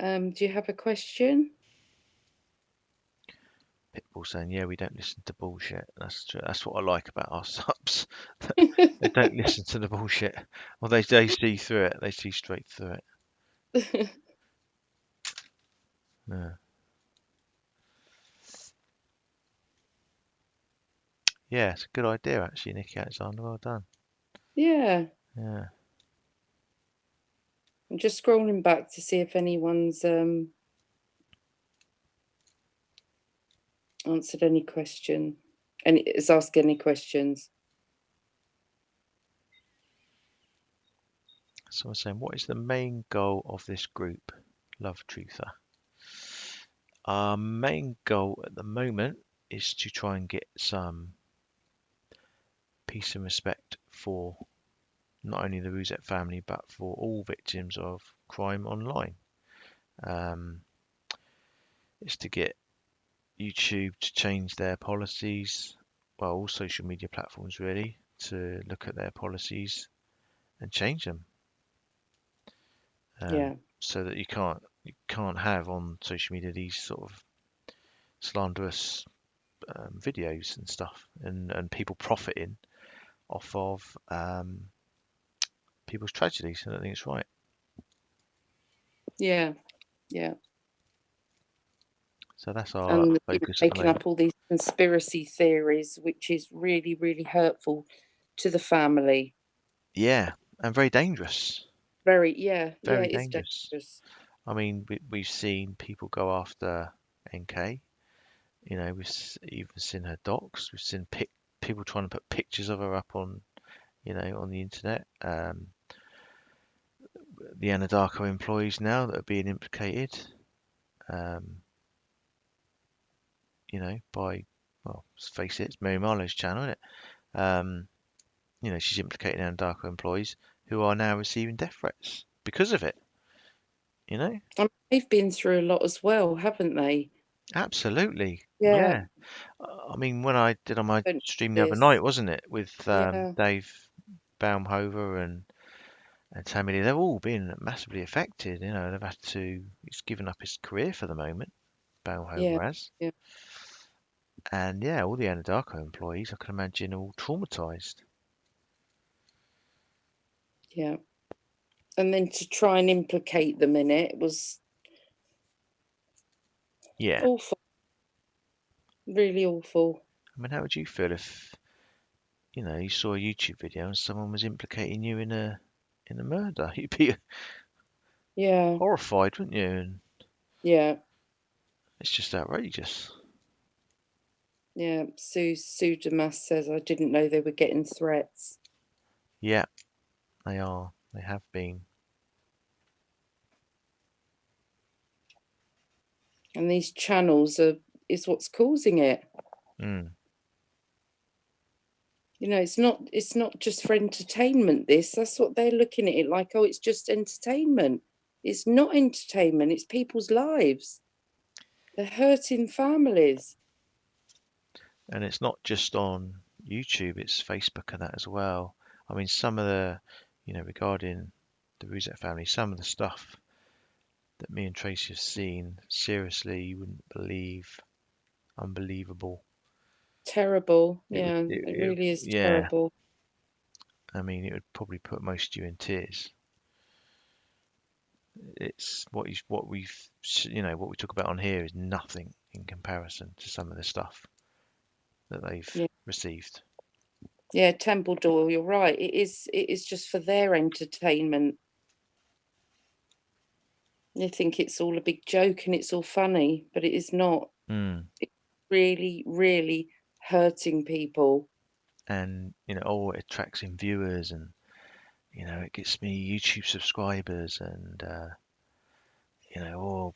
do you have a question? Pitbull saying, yeah, we don't listen to bullshit. That's true. That's what I like about our subs. They don't listen to the bullshit. Well, they see through it. They see straight through it. Yeah. Yeah, it's a good idea actually, Nikki Alexander. Well done. Yeah, Yeah. I'm just scrolling back to see if anyone's answered any question, and is asked any questions. Someone saying, what is the main goal of this group? Love Truther. Our main goal at the moment is to try and get some peace and respect for not only the Rosette family but for all victims of crime online. It's to get YouTube to change their policies, well, all social media platforms really, to look at their policies and change them, Yeah, so that you can't have on social media these sort of slanderous videos and stuff, and people profiting off of people's tragedies. I don't think it's right. yeah, yeah. So that's our And focus at the making moment. up all these conspiracy theories, which is really, really hurtful to the family. Yeah, and very dangerous. Very, yeah, yeah, Very it's dangerous. dangerous. I mean, we've seen people go after NK. We've even seen her docs. We've seen people trying to put pictures of her up on, on the internet. The Anadarko employees now that are being implicated, by, well, let's face it, it's Mary Marlowe's channel, isn't it? She's implicating Anadarko employees who are now receiving death threats because of it. They've been through a lot as well, haven't they? Absolutely. Yeah. I mean, when I did on my Don't stream the other this. night, wasn't it, with Yeah. Dave Baumhover and Tammy Lee, they've all been massively affected. They've had to. He's given up his career for the moment. Baumhover Yeah. has. Yeah. And yeah, all the Anadarko employees, I can imagine, are all traumatized. Yeah. And then to try and implicate them in it was Yeah. awful. Really awful. I mean, how would you feel if, you saw a YouTube video and someone was implicating you in a murder? You'd be Yeah. horrified, wouldn't you? And Yeah. it's just outrageous. Yeah. Sue Damas says, I didn't know they were getting threats. Yeah, they are. They have been. And these channels is what's causing it. Mm. It's not just for entertainment, that's what they're looking at it like. Oh, it's just entertainment. It's not entertainment, it's people's lives. They're hurting families. And it's not just on YouTube, it's Facebook and that as well. I mean, some of the, regarding the Rosette family, some of the stuff that me and Tracy have seen, seriously, you wouldn't believe. Unbelievable. Terrible. It Really is yeah. terrible. I mean, it would probably put most of you in tears. It's what we talk about on here is nothing in comparison to some of the stuff that they've received. Yeah, Templedore, you're right. It is just for their entertainment. You think it's all a big joke and it's all funny, but it is not. Mm. It's really, really hurting people. And it attracts in viewers, and it gets me YouTube subscribers, and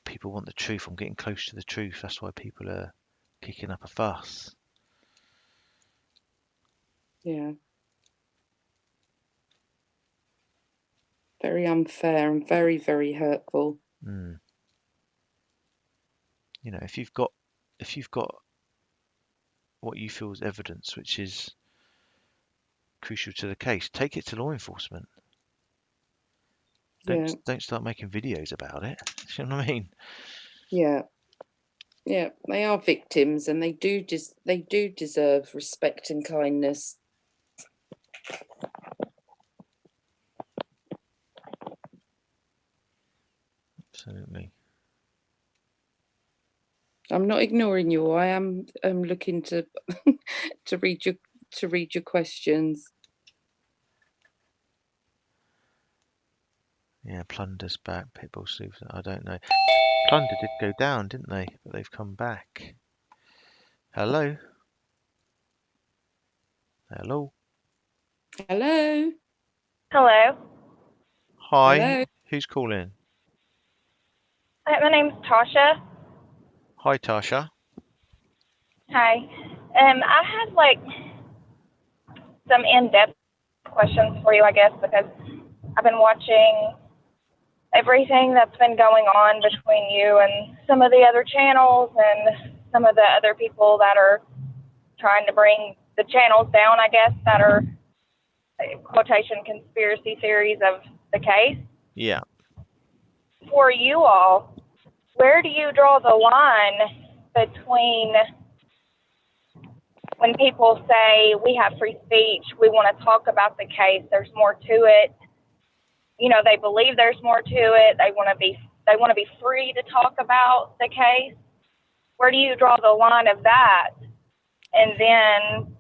people want the truth. I'm getting close to the truth. That's why people are kicking up a fuss. Yeah. Very unfair and very, very hurtful. Mm. If you've got what you feel is evidence, which is crucial to the case, take it to law enforcement. Don't start making videos about it. You know what I mean? Yeah. Yeah, they are victims, and they do deserve respect and kindness. Absolutely. I'm not ignoring you. I am looking to to read your questions. Yeah, Plunder's back. Pitbull sleeps. I don't know. Plunder did go down, didn't they? But they've come back. Hello. Hello. Hello. Hello. Hi. Hello. Who's calling? My name's Tasha. Hi, Tasha. Hi. I had some in-depth questions for you, I guess, because I've been watching everything that's been going on between you and some of the other channels and some of the other people that are trying to bring the channels down, I guess, that are quotation conspiracy theories of the case. Yeah. For you all, where do you draw the line between when people say we have free speech, we want to talk about the case, there's more to it, they believe there's more to it, they want to be free to talk about the case? Where do you draw the line of that? And then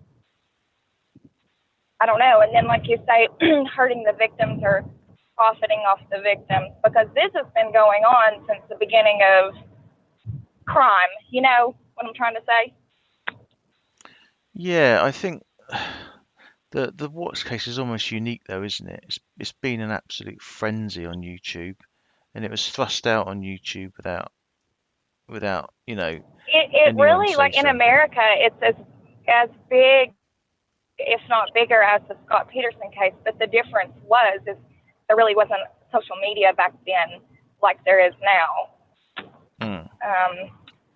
I don't know, and then like you say, hurting the victims or profiting off the victims, because this has been going on since the beginning of crime. You know what I'm trying to say? Yeah, I think the Watts case is almost unique though, isn't it? It's been an absolute frenzy on YouTube, and it was thrust out on YouTube without It anyone really, say like in so. America, it's as big, if not bigger, as the Scott Peterson case. But the difference is there really wasn't social media back then like there is now. Mm.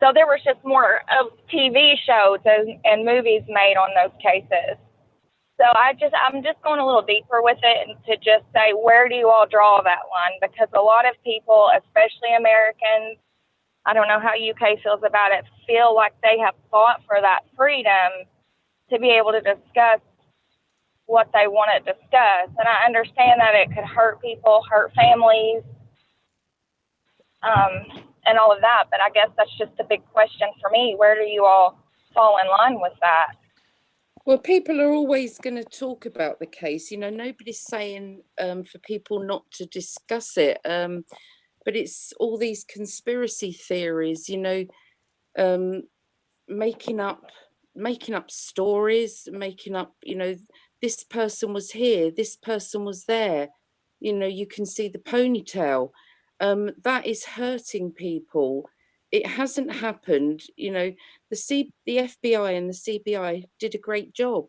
So there was just more of TV shows and movies made on those cases. So I'm just going a little deeper with it, and to just say, where do you all draw that line? Because a lot of people, especially Americans, I don't know how UK feels about it, feel like they have fought for that freedom to be able to discuss what they want to discuss. And I understand that it could hurt people, hurt families, and all of that. But I guess that's just a big question for me. Where do you all fall in line with that? Well, people are always going to talk about the case. Nobody's saying for people not to discuss it. But it's all these conspiracy theories, making up stories, making up, this person was here, this person was there. You can see the ponytail. That is hurting people. It hasn't happened. The FBI and the CBI did a great job.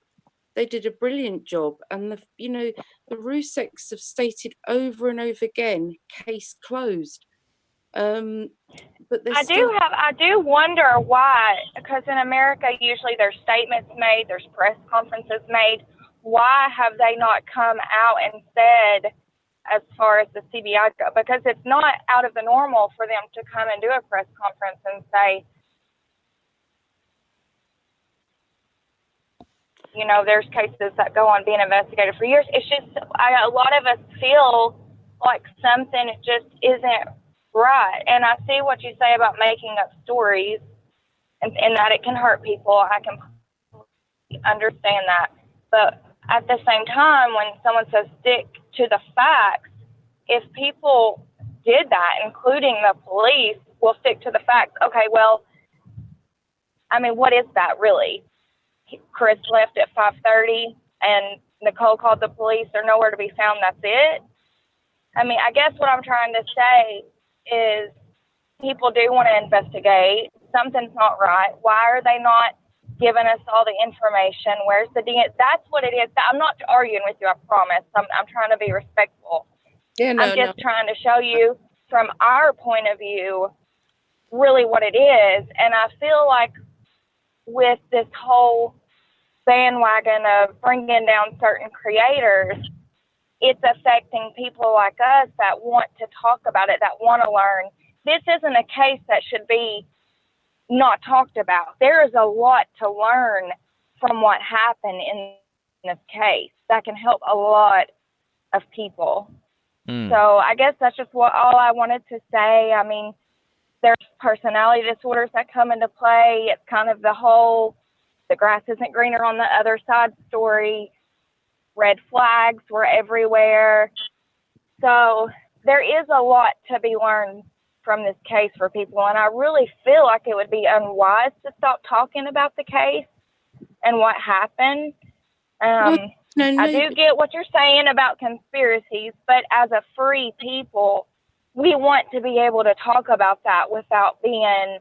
They did a brilliant job, and the Ruseks have stated over and over again, case closed. But I do wonder why, because in America usually there's statements made, there's press conferences made. Why have they not come out and said, as far as the CBI go? Because it's not out of the normal for them to come and do a press conference and say, there's cases that go on being investigated for years. It's just, a lot of us feel like something just isn't right. And I see what you say about making up stories and that it can hurt people. I can understand that. But at the same time, when someone says stick to the facts, if people did that, including the police, will stick to the facts. Okay, well, I mean, what is that really? Chris left at 5:30 and Nicole called the police. They're nowhere to be found. That's it. I mean, I guess what I'm trying to say is people do want to investigate. Something's not right. Why are they not giving us all the information? Where's the DNA? That's what it is. I'm not arguing with you, I promise. I'm trying to be respectful. Yeah, no, I'm just trying to show you from our point of view really what it is. And I feel like with this whole bandwagon of bringing down certain creators, it's affecting people like us that want to talk about it, that want to learn. This isn't a case that should be not talked about. There is a lot to learn from what happened in this case that can help a lot of people. So I guess that's just all I wanted to say. I mean, there's personality disorders that come into play. It's kind of the grass isn't greener on the other side story. Red flags were everywhere. So there is a lot to be learned from this case for people. And I really feel like it would be unwise to stop talking about the case and what happened. No. I do get what you're saying about conspiracies, but as a free people, we want to be able to talk about that without being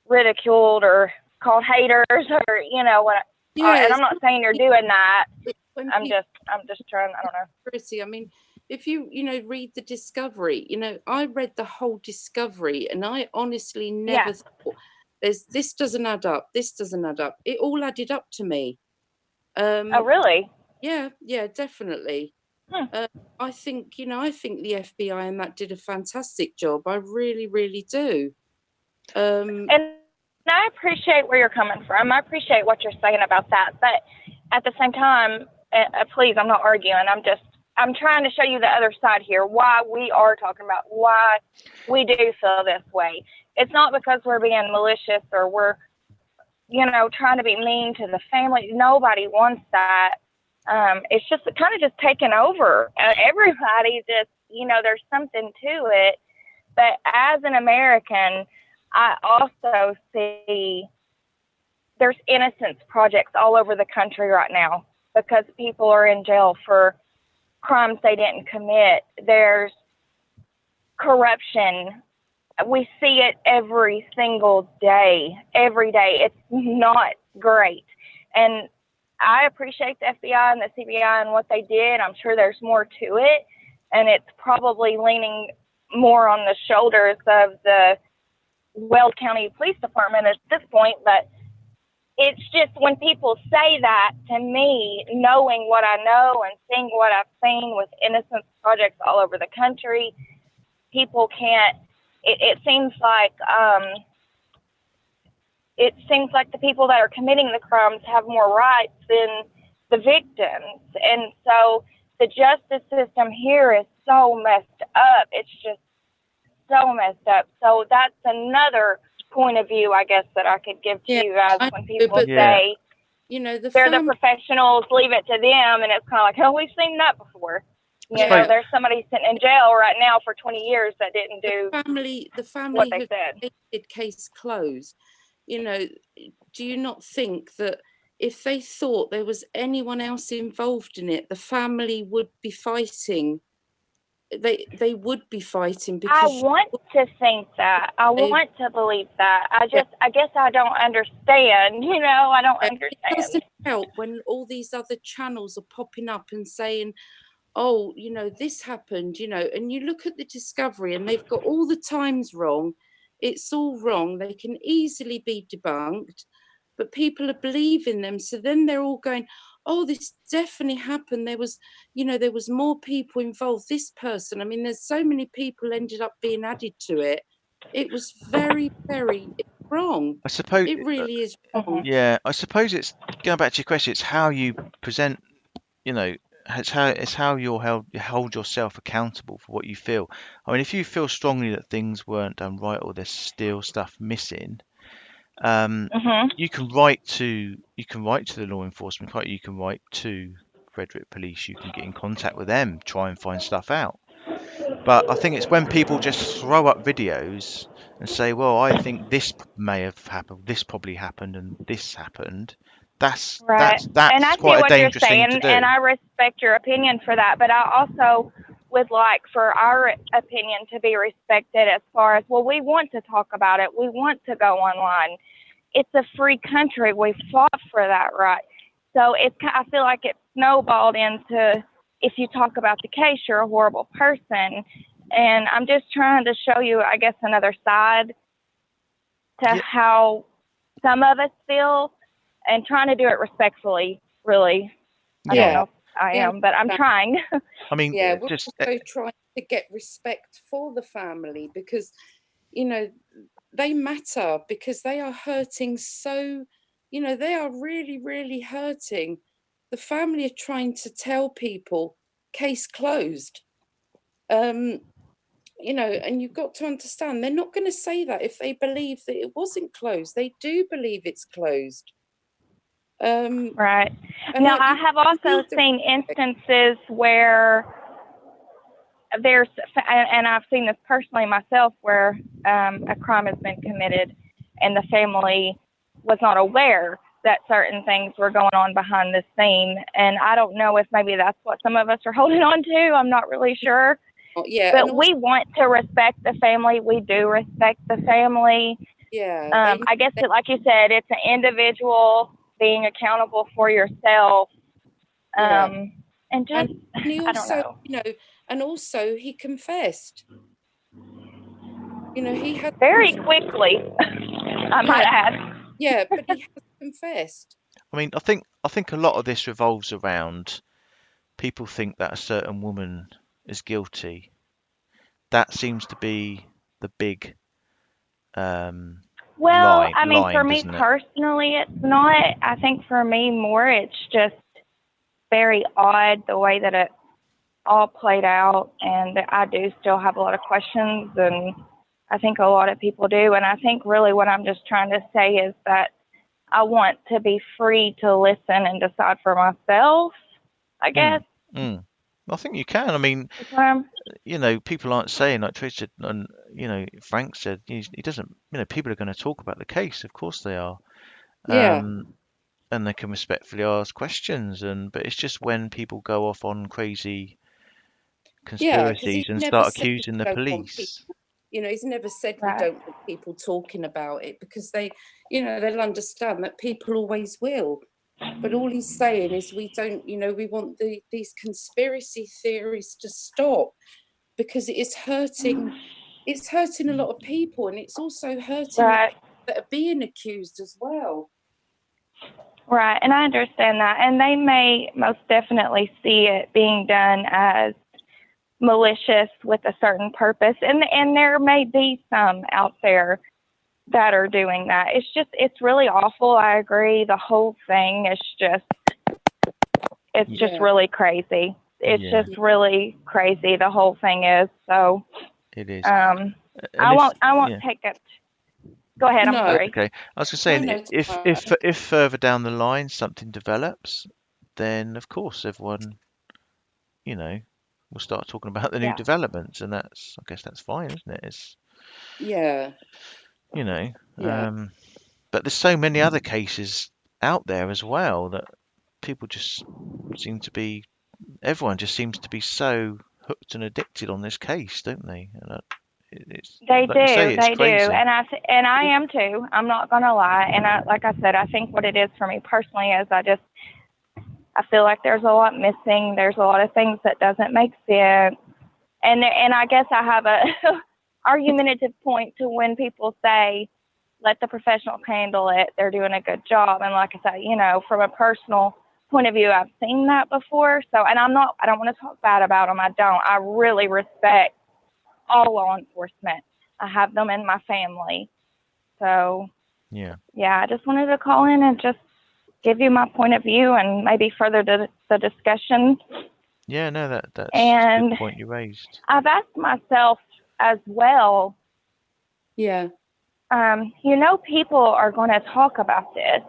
ridiculed or called haters or, what. Yeah, and I'm not saying you're doing that. I'm people, just trying, I don't know. conspiracy. I mean, if you read the Discovery, I read the whole Discovery, and I honestly never thought this doesn't add up. This doesn't add up. It all added up to me. Oh, really? Yeah, definitely. I think the FBI and that did a fantastic job. I really, really do. And I appreciate where you're coming from. I appreciate what you're saying about that. But at the same time, please, I'm not arguing. I'm trying to show you the other side here, why we are talking about why we do feel this way. It's not because we're being malicious or we're, trying to be mean to the family. Nobody wants that. It's just kind of just taken over. Everybody just, there's something to it. But as an American, I also see there's innocence projects all over the country right now because people are in jail for crimes they didn't commit. There's corruption. We see it every single day, every day. It's not great. And I appreciate the FBI and the CBI and what they did. I'm sure there's more to it. And it's probably leaning more on the shoulders of the Weld County Police Department at this point. But it's just when people say that to me, knowing what I know and seeing what I've seen with innocence projects all over the country, people can't. It seems like the people that are committing the crimes have more rights than the victims, and so the justice system here is so messed up. It's just so messed up. So that's another point of view, I guess, that I could give to you guys when people say, they're the professionals, leave it to them, and it's kind of like, oh, we've seen that before. You know, there's somebody sitting in jail right now for 20 years that didn't do the family what they said. Case closed. Do you not think that if they thought there was anyone else involved in it, the family would be fighting? They would be fighting because I want to think that. I want to believe that. I guess I don't understand. I don't understand. It doesn't help when all these other channels are popping up and saying, oh, this happened, and you look at the Discovery and they've got all the times wrong. It's all wrong. They can easily be debunked, but people are believing them. So then they're all going, oh, this definitely happened. There was more people involved. This person, there's so many people ended up being added to it. It was very, very wrong. I suppose it really is wrong. Yeah, I suppose it's going back to your question. It's how you present. It's how you'll hold yourself accountable for what you feel. If you feel strongly that things weren't done right or there's still stuff missing, you can write to the law enforcement. You can write to Frederick Police. You can get in contact with them, try and find stuff out. But I think it's when people just throw up videos and say, "Well, I think this may have happened. This probably happened, and this happened." That's right. And I see quite what a dangerous you're saying, thing to do. and I respect your opinion for that. But I also would like for our opinion to be respected as far as, well, we want to talk about it. We want to go online. It's a free country. We fought for that right. So I feel like it snowballed into, if you talk about the case, you're a horrible person. And I'm just trying to show you, I guess, another side to how some of us feel, and trying to do it respectfully, really. I don't know if I am, but I'm trying. We're also trying to get respect for the family because, they matter, because they are hurting so, they are really, really hurting. The family are trying to tell people, case closed. And you've got to understand, they're not going to say that if they believe that it wasn't closed. They do believe it's closed. Right. Now, I have also seen instances where and I've seen this personally myself, where a crime has been committed and the family was not aware that certain things were going on behind the scene. And I don't know if maybe that's what some of us are holding on to. I'm not really sure. But we want to respect the family. We do respect the family. I guess like you said, it's an individual being accountable for yourself. And he also, and also he confessed. He had very quickly, I might add. Yeah, but he has confessed. I think a lot of this revolves around people think that a certain woman is guilty. That seems to be the big well, line, for me personally, it's not. I think for me more, it's just very odd the way that it all played out, and I do still have a lot of questions, and I think a lot of people do. And I think really what I'm just trying to say is that I want to be free to listen and decide for myself, I guess. I think you can. People aren't saying, like Trish and Frank said, he doesn't. People are going to talk about the case, of course they are. Yeah. and they can respectfully ask questions. But it's just when people go off on crazy Yeah, because conspiracies he's and never start said we accusing the don't want people, police. he's never said we Right. don't want people talking about it, because they, they'll understand that people always will. But all he's saying is we don't, we want these conspiracy theories to stop, because it's hurting a lot of people, and it's also hurting the Right. people that are being accused as well. Right, and I understand that, and they may most definitely see it being done as malicious with a certain purpose, and there may be some out there that are doing that. It's really awful. I agree. The whole thing is it's just Yeah. really crazy. It's Yeah, just really crazy. The whole thing is. So it is. I And if won't yeah, take it. Go ahead. I'm No, that's sorry. okay. I was just no, saying, it's if fine. if further down the line something develops, then of course everyone, you know, will start talking about the new Yeah. developments, and I guess that's fine, isn't it? It's, Yeah, you know, yeah, but there's so many other cases out there as well that people just seem to be, everyone just seems to be so hooked and addicted on this case, don't they? And it's They like you say, do, it's they do, crazy. and I am too. I'm not gonna lie, and like I said, I think what it is for me personally is I feel like there's a lot missing. There's a lot of things that doesn't make sense, and I guess I have a argumentative point to when people say, "Let the professionals handle it. They're doing a good job." And like I said, from a personal point of view, I've seen that before. So, and I don't want to talk bad about them. I don't. I really respect all law enforcement. I have them in my family. So, Yeah. yeah, I just wanted to call in and just give you my point of view and maybe further the discussion. Yeah, no, that's a And good point you raised. I've asked myself as well, yeah, people are going to talk about this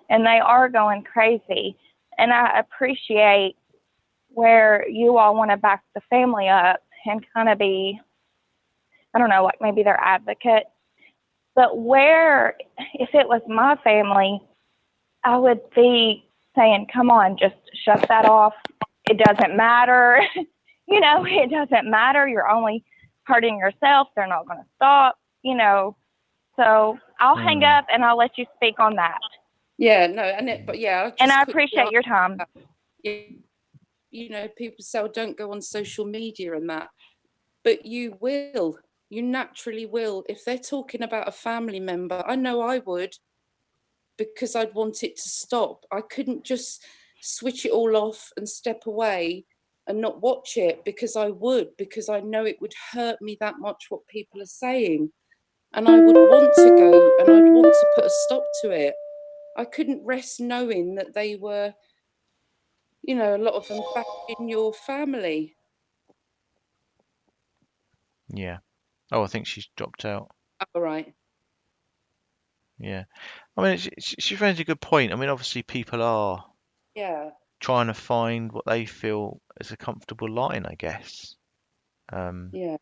and they are going crazy. And I appreciate where you all want to back the family up and kind of be, I don't know, like maybe their advocate. But where, if it was my family, I would be saying, come on, just shut that off. It doesn't matter. It doesn't matter. You're only hurting yourself. They're not going to stop, So I'll hang Mm. up and I'll let you speak on that. yeah, no, but yeah, And I quickly appreciate your time. people say, oh, don't go on social media and that, but you naturally will. If they're talking about a family member, I know I would, because I'd want it to stop. I couldn't just switch it all off and step away and not watch it, because I know it would hurt me that much what people are saying. And I would want to go and I'd want to put a stop to it. I couldn't rest knowing that they were, a lot of them back in your family. Yeah. Oh, I think she's dropped out. All right. Yeah. I mean, she raised a good point. I mean, obviously people are Yeah. trying to find what they feel is a comfortable line, I guess. Yeah.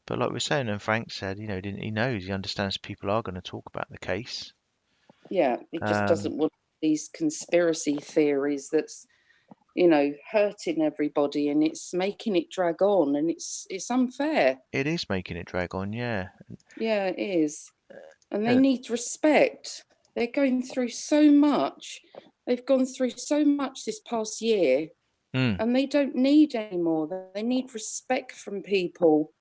But like we're saying, and Frank said, he knows, he understands people are going to talk about the case. Yeah. It just Um, doesn't want these conspiracy theories that's, hurting everybody, and it's making it drag on, and it's unfair. it is making it drag on, yeah. Yeah, it is. And they And, need respect. They're going through so much. They've gone through so much this past year, mm, and they don't need any more. They need respect from people.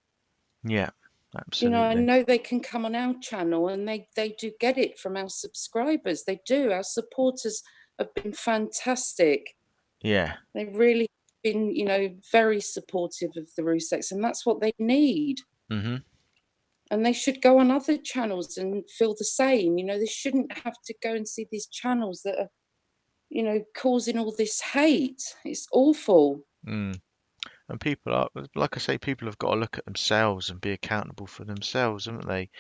yeah, I absolutely. know they can come on our channel, and they do get it from our subscribers. They do. Our supporters have been fantastic. Yeah. They've really been, very supportive of the Ruseks, and that's what they need. Hmm. And they should go on other channels and feel the same. They shouldn't have to go and see these channels that are, causing all this hate. It's awful. Mm. And people are, like I say, people have got to look at themselves and be accountable for themselves, haven't they?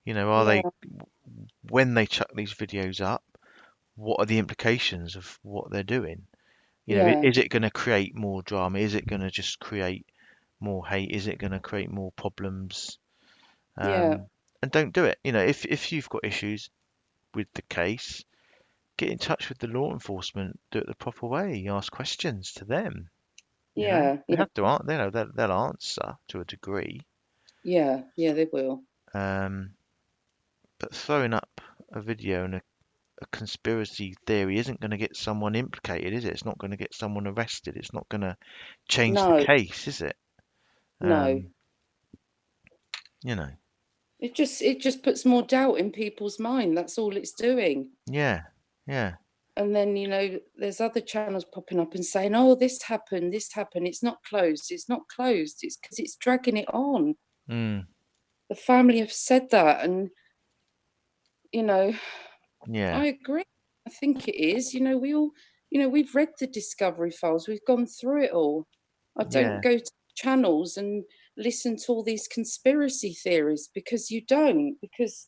Are Yeah, they, when they chuck these videos up, what are the implications of what they're doing? yeah, Is it going to create more drama? Is it going to just create more hate? Is it going to create more problems? yeah, And don't do it. If you've got issues, with the case, get in touch with the law enforcement, do it the proper way, ask questions to them. You know, Yeah, they yeah, have to answer. They'll answer to a degree. yeah, yeah, they will. But throwing up a video and a conspiracy theory isn't going to get someone implicated, is it? It's not going to get someone arrested. It's not going to change the No, case, is it? no. You know, It just puts more doubt in people's mind. That's all it's doing. yeah, yeah, And then, there's other channels popping up and saying, oh, this happened, this happened. It's not closed. It's not closed. It's because it's dragging it on. mm, The family have said that. And, yeah, I agree. I think it is. We all, we've read the Discovery Files. We've gone through it all. I don't yeah, go to channels and listen to all these conspiracy theories because you don't, because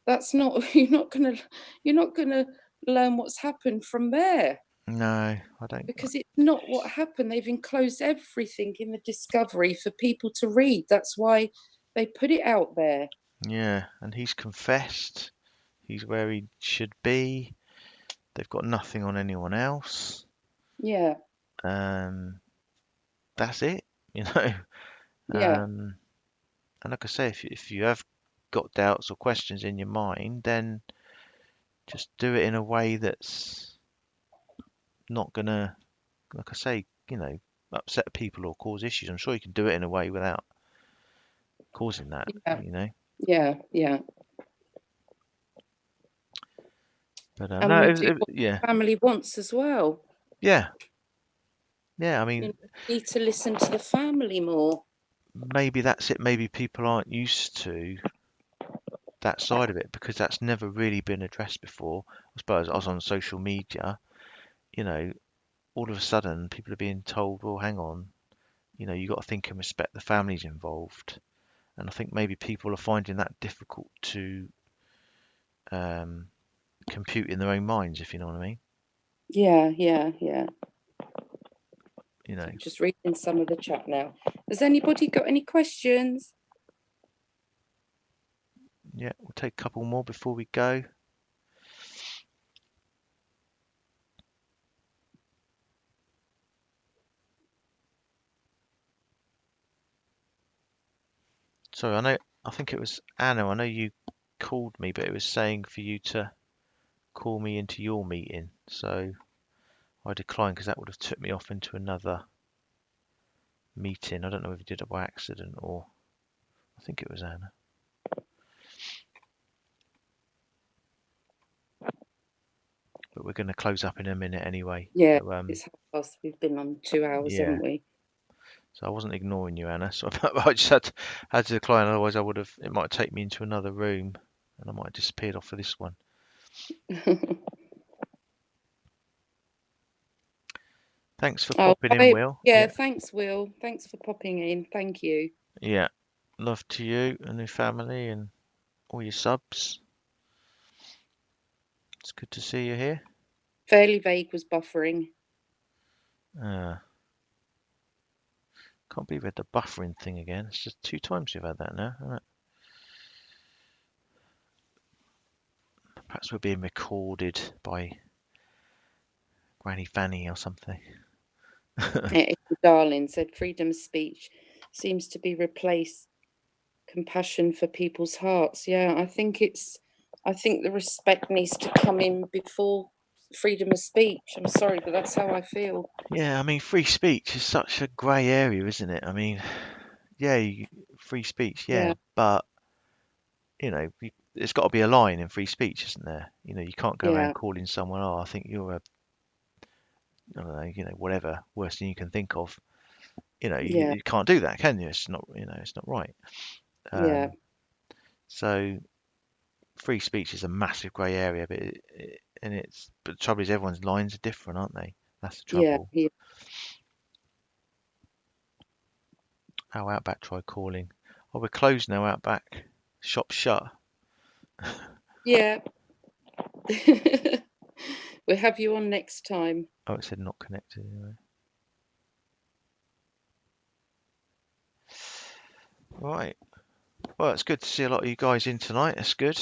that's not, you're not gonna learn what's happened from there, no, I don't. because it's not what happened. They've enclosed everything in the Discovery for people to read. That's why they put it out there. Yeah, and he's confessed. He's where he should be. They've got nothing on anyone else. Yeah, That's it, you know. yeah, And like I say, if you have got doubts or questions in your mind, then just do it in a way that's not gonna, like I say, upset people or cause issues. I'm sure you can do it in a way without causing that, yeah, you know. yeah, yeah. But And no, we do what yeah, the family wants as well. yeah, yeah. I You mean, know, we need to listen to the family more. maybe that's it. Maybe people aren't used to that side of it because that's never really been addressed before. I suppose I was on social media, you know, all of a sudden people are being told, well, hang on, you got to think and respect the families involved. And I think maybe people are finding that difficult to um, compute in their own minds, if you know what I mean. Yeah, yeah, yeah. You know, Just reading some of the chat now. Has anybody got any questions? yeah, we'll take a couple more before we go. Sorry, I think it was Anna. I know you called me, but it was saying for you to call me into your meeting. So I declined because that would have took me off into another meeting. I don't know if you did it by accident or I think it was Anna. But we're going to close up in a minute anyway. Yeah, So, it's half past. We've been on 2 hours, yeah. haven't we? So I wasn't ignoring you, Anna. So I just had to decline. Otherwise, it might take me into another room, and I might have disappeared off of this one. Thanks for Oh, popping in, Will. yeah, thanks, Will. Thanks for popping in. Thank you. Yeah. Love to you and your family and all your subs. It's good to see you here. Fairly Vague was buffering. Can't believe we had the buffering thing again. It's just 2 times we've had that now, isn't it? Perhaps we're being recorded by Granny Fanny or something. Darling said freedom of speech seems to be replaced compassion for people's hearts. Yeah, I think the respect needs to come in before freedom of speech. I'm sorry, but that's how I feel. Yeah, I mean, free speech is such a grey area, isn't it? I mean, yeah, free speech, yeah, Yeah, but there's got to be a line in free speech, isn't there? You can't go around yeah, calling someone, oh, I think you're I don't know, whatever worst thing you can think of. yeah, You can't do that, can you? It's not, it's not right. yeah, So free speech is a massive grey area, but but the trouble is everyone's lines are different, aren't they? That's the yeah, trouble. yeah. Oh, Outback tried calling. Oh, we're closed now, Outback. Shop's shut. Yeah. We'll have you on next time. Oh, it said not connected anyway. Right. Well, it's good to see a lot of you guys in tonight. That's good.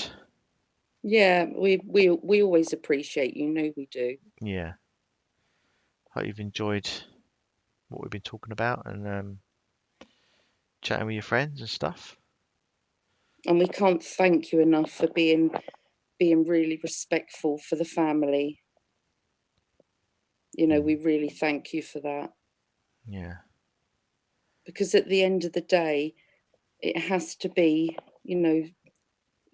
Yeah, we always appreciate you. Know we do. Yeah. Hope you've enjoyed what we've been talking about and chatting with your friends and stuff. And we can't thank you enough for being really respectful for the family. You know, we really thank you for that, Yeah. because at the end of the day, it has to be, you know,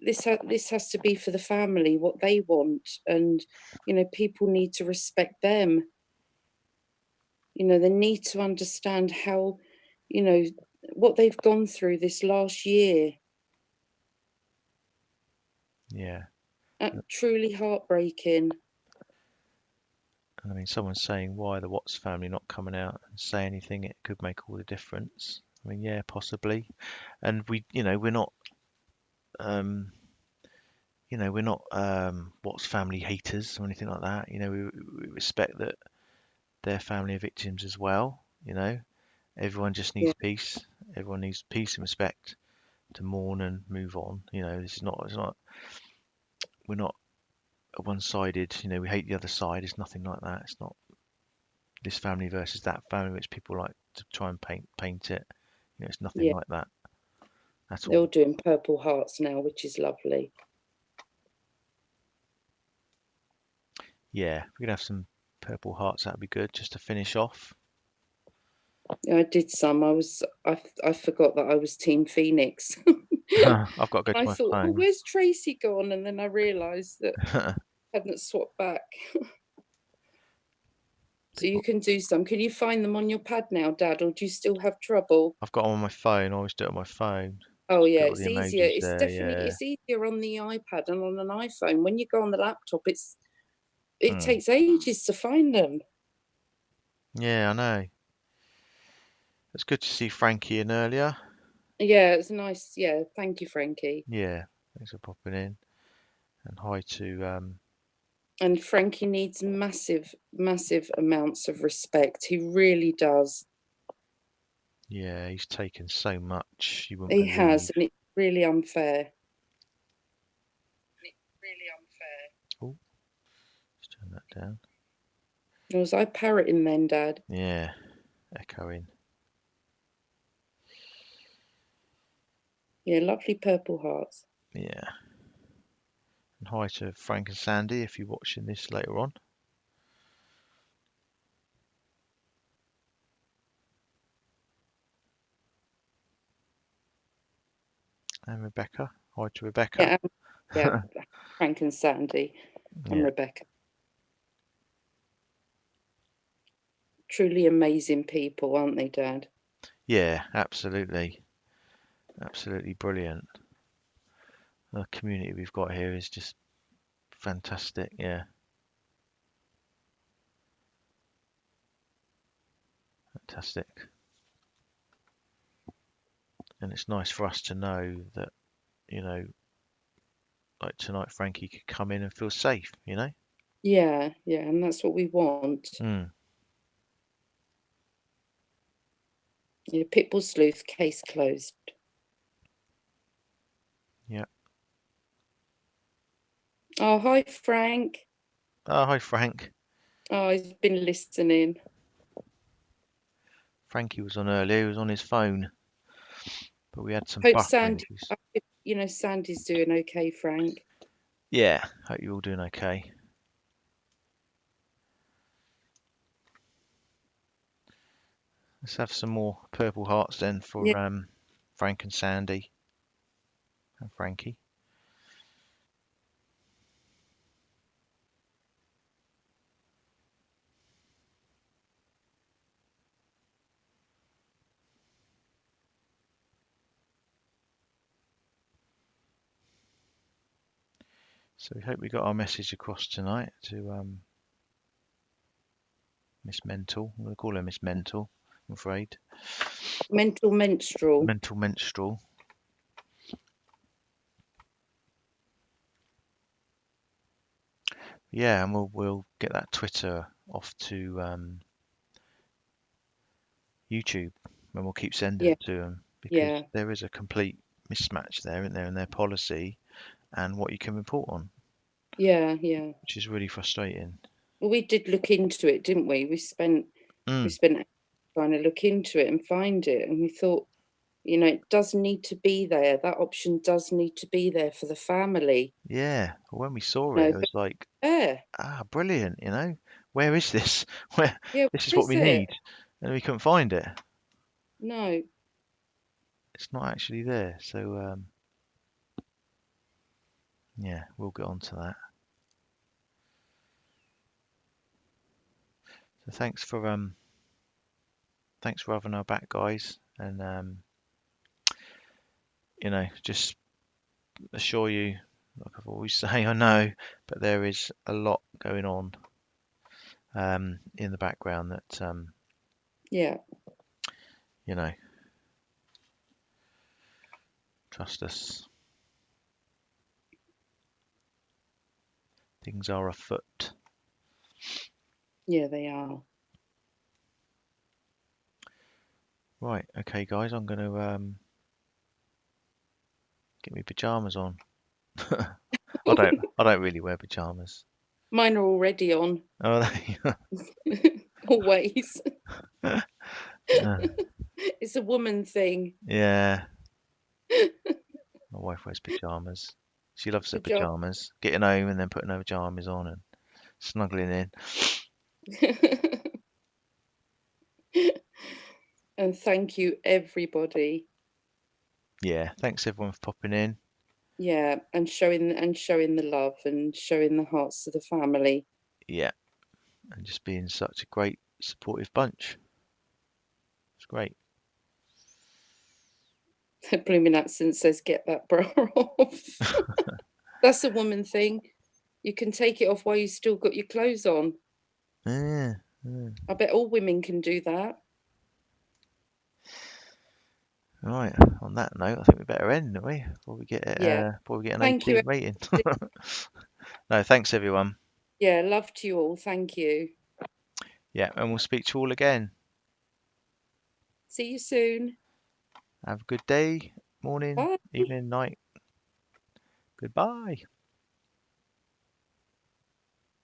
this has to be for the family, what they want, and you know, people need to respect them. You know, they need to understand how, you know, what they've gone through this last year. Yeah. Truly heartbreaking. I mean, someone's saying, why the Watts family not coming out and say anything? It could make all the difference. I mean, yeah, possibly. And we're not, um, Watts family haters or anything like that. We respect that their family are victims as well. Everyone just Yeah, needs peace. Everyone needs peace and respect to mourn and move on. We're not one-sided. We hate the other side. It's nothing like that. It's not this family versus that family, which people like to try and paint it. It's nothing yeah. like that at They're all all. doing Purple Hearts now, which is lovely. Yeah, we could have some Purple Hearts. That'd be good, just to finish off. Yeah, I did some. I forgot that I was Team Phoenix. I've got to go to I my thought, oh, phone. where's Tracy gone? And then I realised that I hadn't swapped back. So you can do some. Can you find them on your pad now, Dad, or do you still have trouble? I've got them on my phone. I always do it on my phone. Oh Just yeah, put all it's the easier. emojis It's there. definitely Yeah. it's easier on the iPad and on an iPhone. When you go on the laptop, it Hmm. takes ages to find them. Yeah, I know. It's good to see Frankie in earlier. Yeah, it's nice. Yeah, thank you, Frankie. Yeah, thanks for popping in. And hi to And Frankie needs massive, massive amounts of respect. He really does. yeah, he's taken so much you wouldn't He believe. has, and it's really unfair. Oh, let's turn that down. Was I parroting then, Dad? Yeah, echoing. Yeah, lovely Purple Hearts. Yeah. And hi to Frank and Sandy if you're watching this later on. And Rebecca. Hi to Rebecca. Yeah, Frank and Sandy and Yeah. Rebecca. Truly amazing people, aren't they, Dad? Yeah, absolutely. Absolutely brilliant. The community we've got here is just fantastic. Yeah, fantastic. And it's nice for us to know that, you know, like tonight, Frankie could come in and feel safe, Yeah, and that's what we want. Mm. Yeah, Pitbull Sleuth, case closed. Yeah. Oh, hi, Frank. Oh, hi, Frank. Oh, he's been listening. Frankie was on earlier. He was on his phone, but we had some Hope buffering Sandy, issues. Sandy's doing okay, Frank. Yeah, hope you're all doing okay. Let's have some more Purple Hearts then for Yeah, Frank and Sandy and Frankie. So we hope we got our message across tonight to Miss Mental. I'm going to call her Miss Mental, I'm afraid. mental menstrual. Mental Menstrual. Yeah, and we'll get that Twitter off to YouTube, and we'll keep sending Yeah, it to them because yeah, there is a complete mismatch there, isn't there, in their policy and what you can report on. Yeah. which is really frustrating. Well, we did look into it, didn't we? We spent Mm, trying to look into it and find it, and we thought, it does need to be there. That option does need to be there for the family. yeah. When we saw it, No, it but was like, yeah, brilliant. Where is this? Where yeah. this is Where what is we it? need, and we couldn't find it. No. It's not actually there. So yeah, we'll get on to that. So thanks for having our back, guys, and just assure you, like I've always say, I know, but there is a lot going on in the background that Yeah. you know, trust us, things are afoot. Yeah, they are. Right, okay, guys, I'm gonna get my pajamas on. I don't really wear pajamas. Mine are already on. Oh, Always. uh, It's a woman thing. yeah, my wife wears pajamas. She loves her Pajama. pajamas. Getting home and then putting her pajamas on and snuggling in. And thank you, everybody. Yeah, thanks everyone for popping in. Yeah, and showing the love and showing the hearts to the family. Yeah, and just being such a great supportive bunch. It's great. The blooming accent says, "Get that bra off." That's a woman thing. You can take it off while you still got your clothes on. Yeah, yeah. I bet all women can do that. Right. On that note, I think we better end, don't we? Yeah. Before we get an Thank you. 18 rating. No, thanks everyone. Yeah, love to you all. Thank you. Yeah, and we'll speak to you all again. See you soon. Have a good day, morning, Bye. evening, night. Goodbye.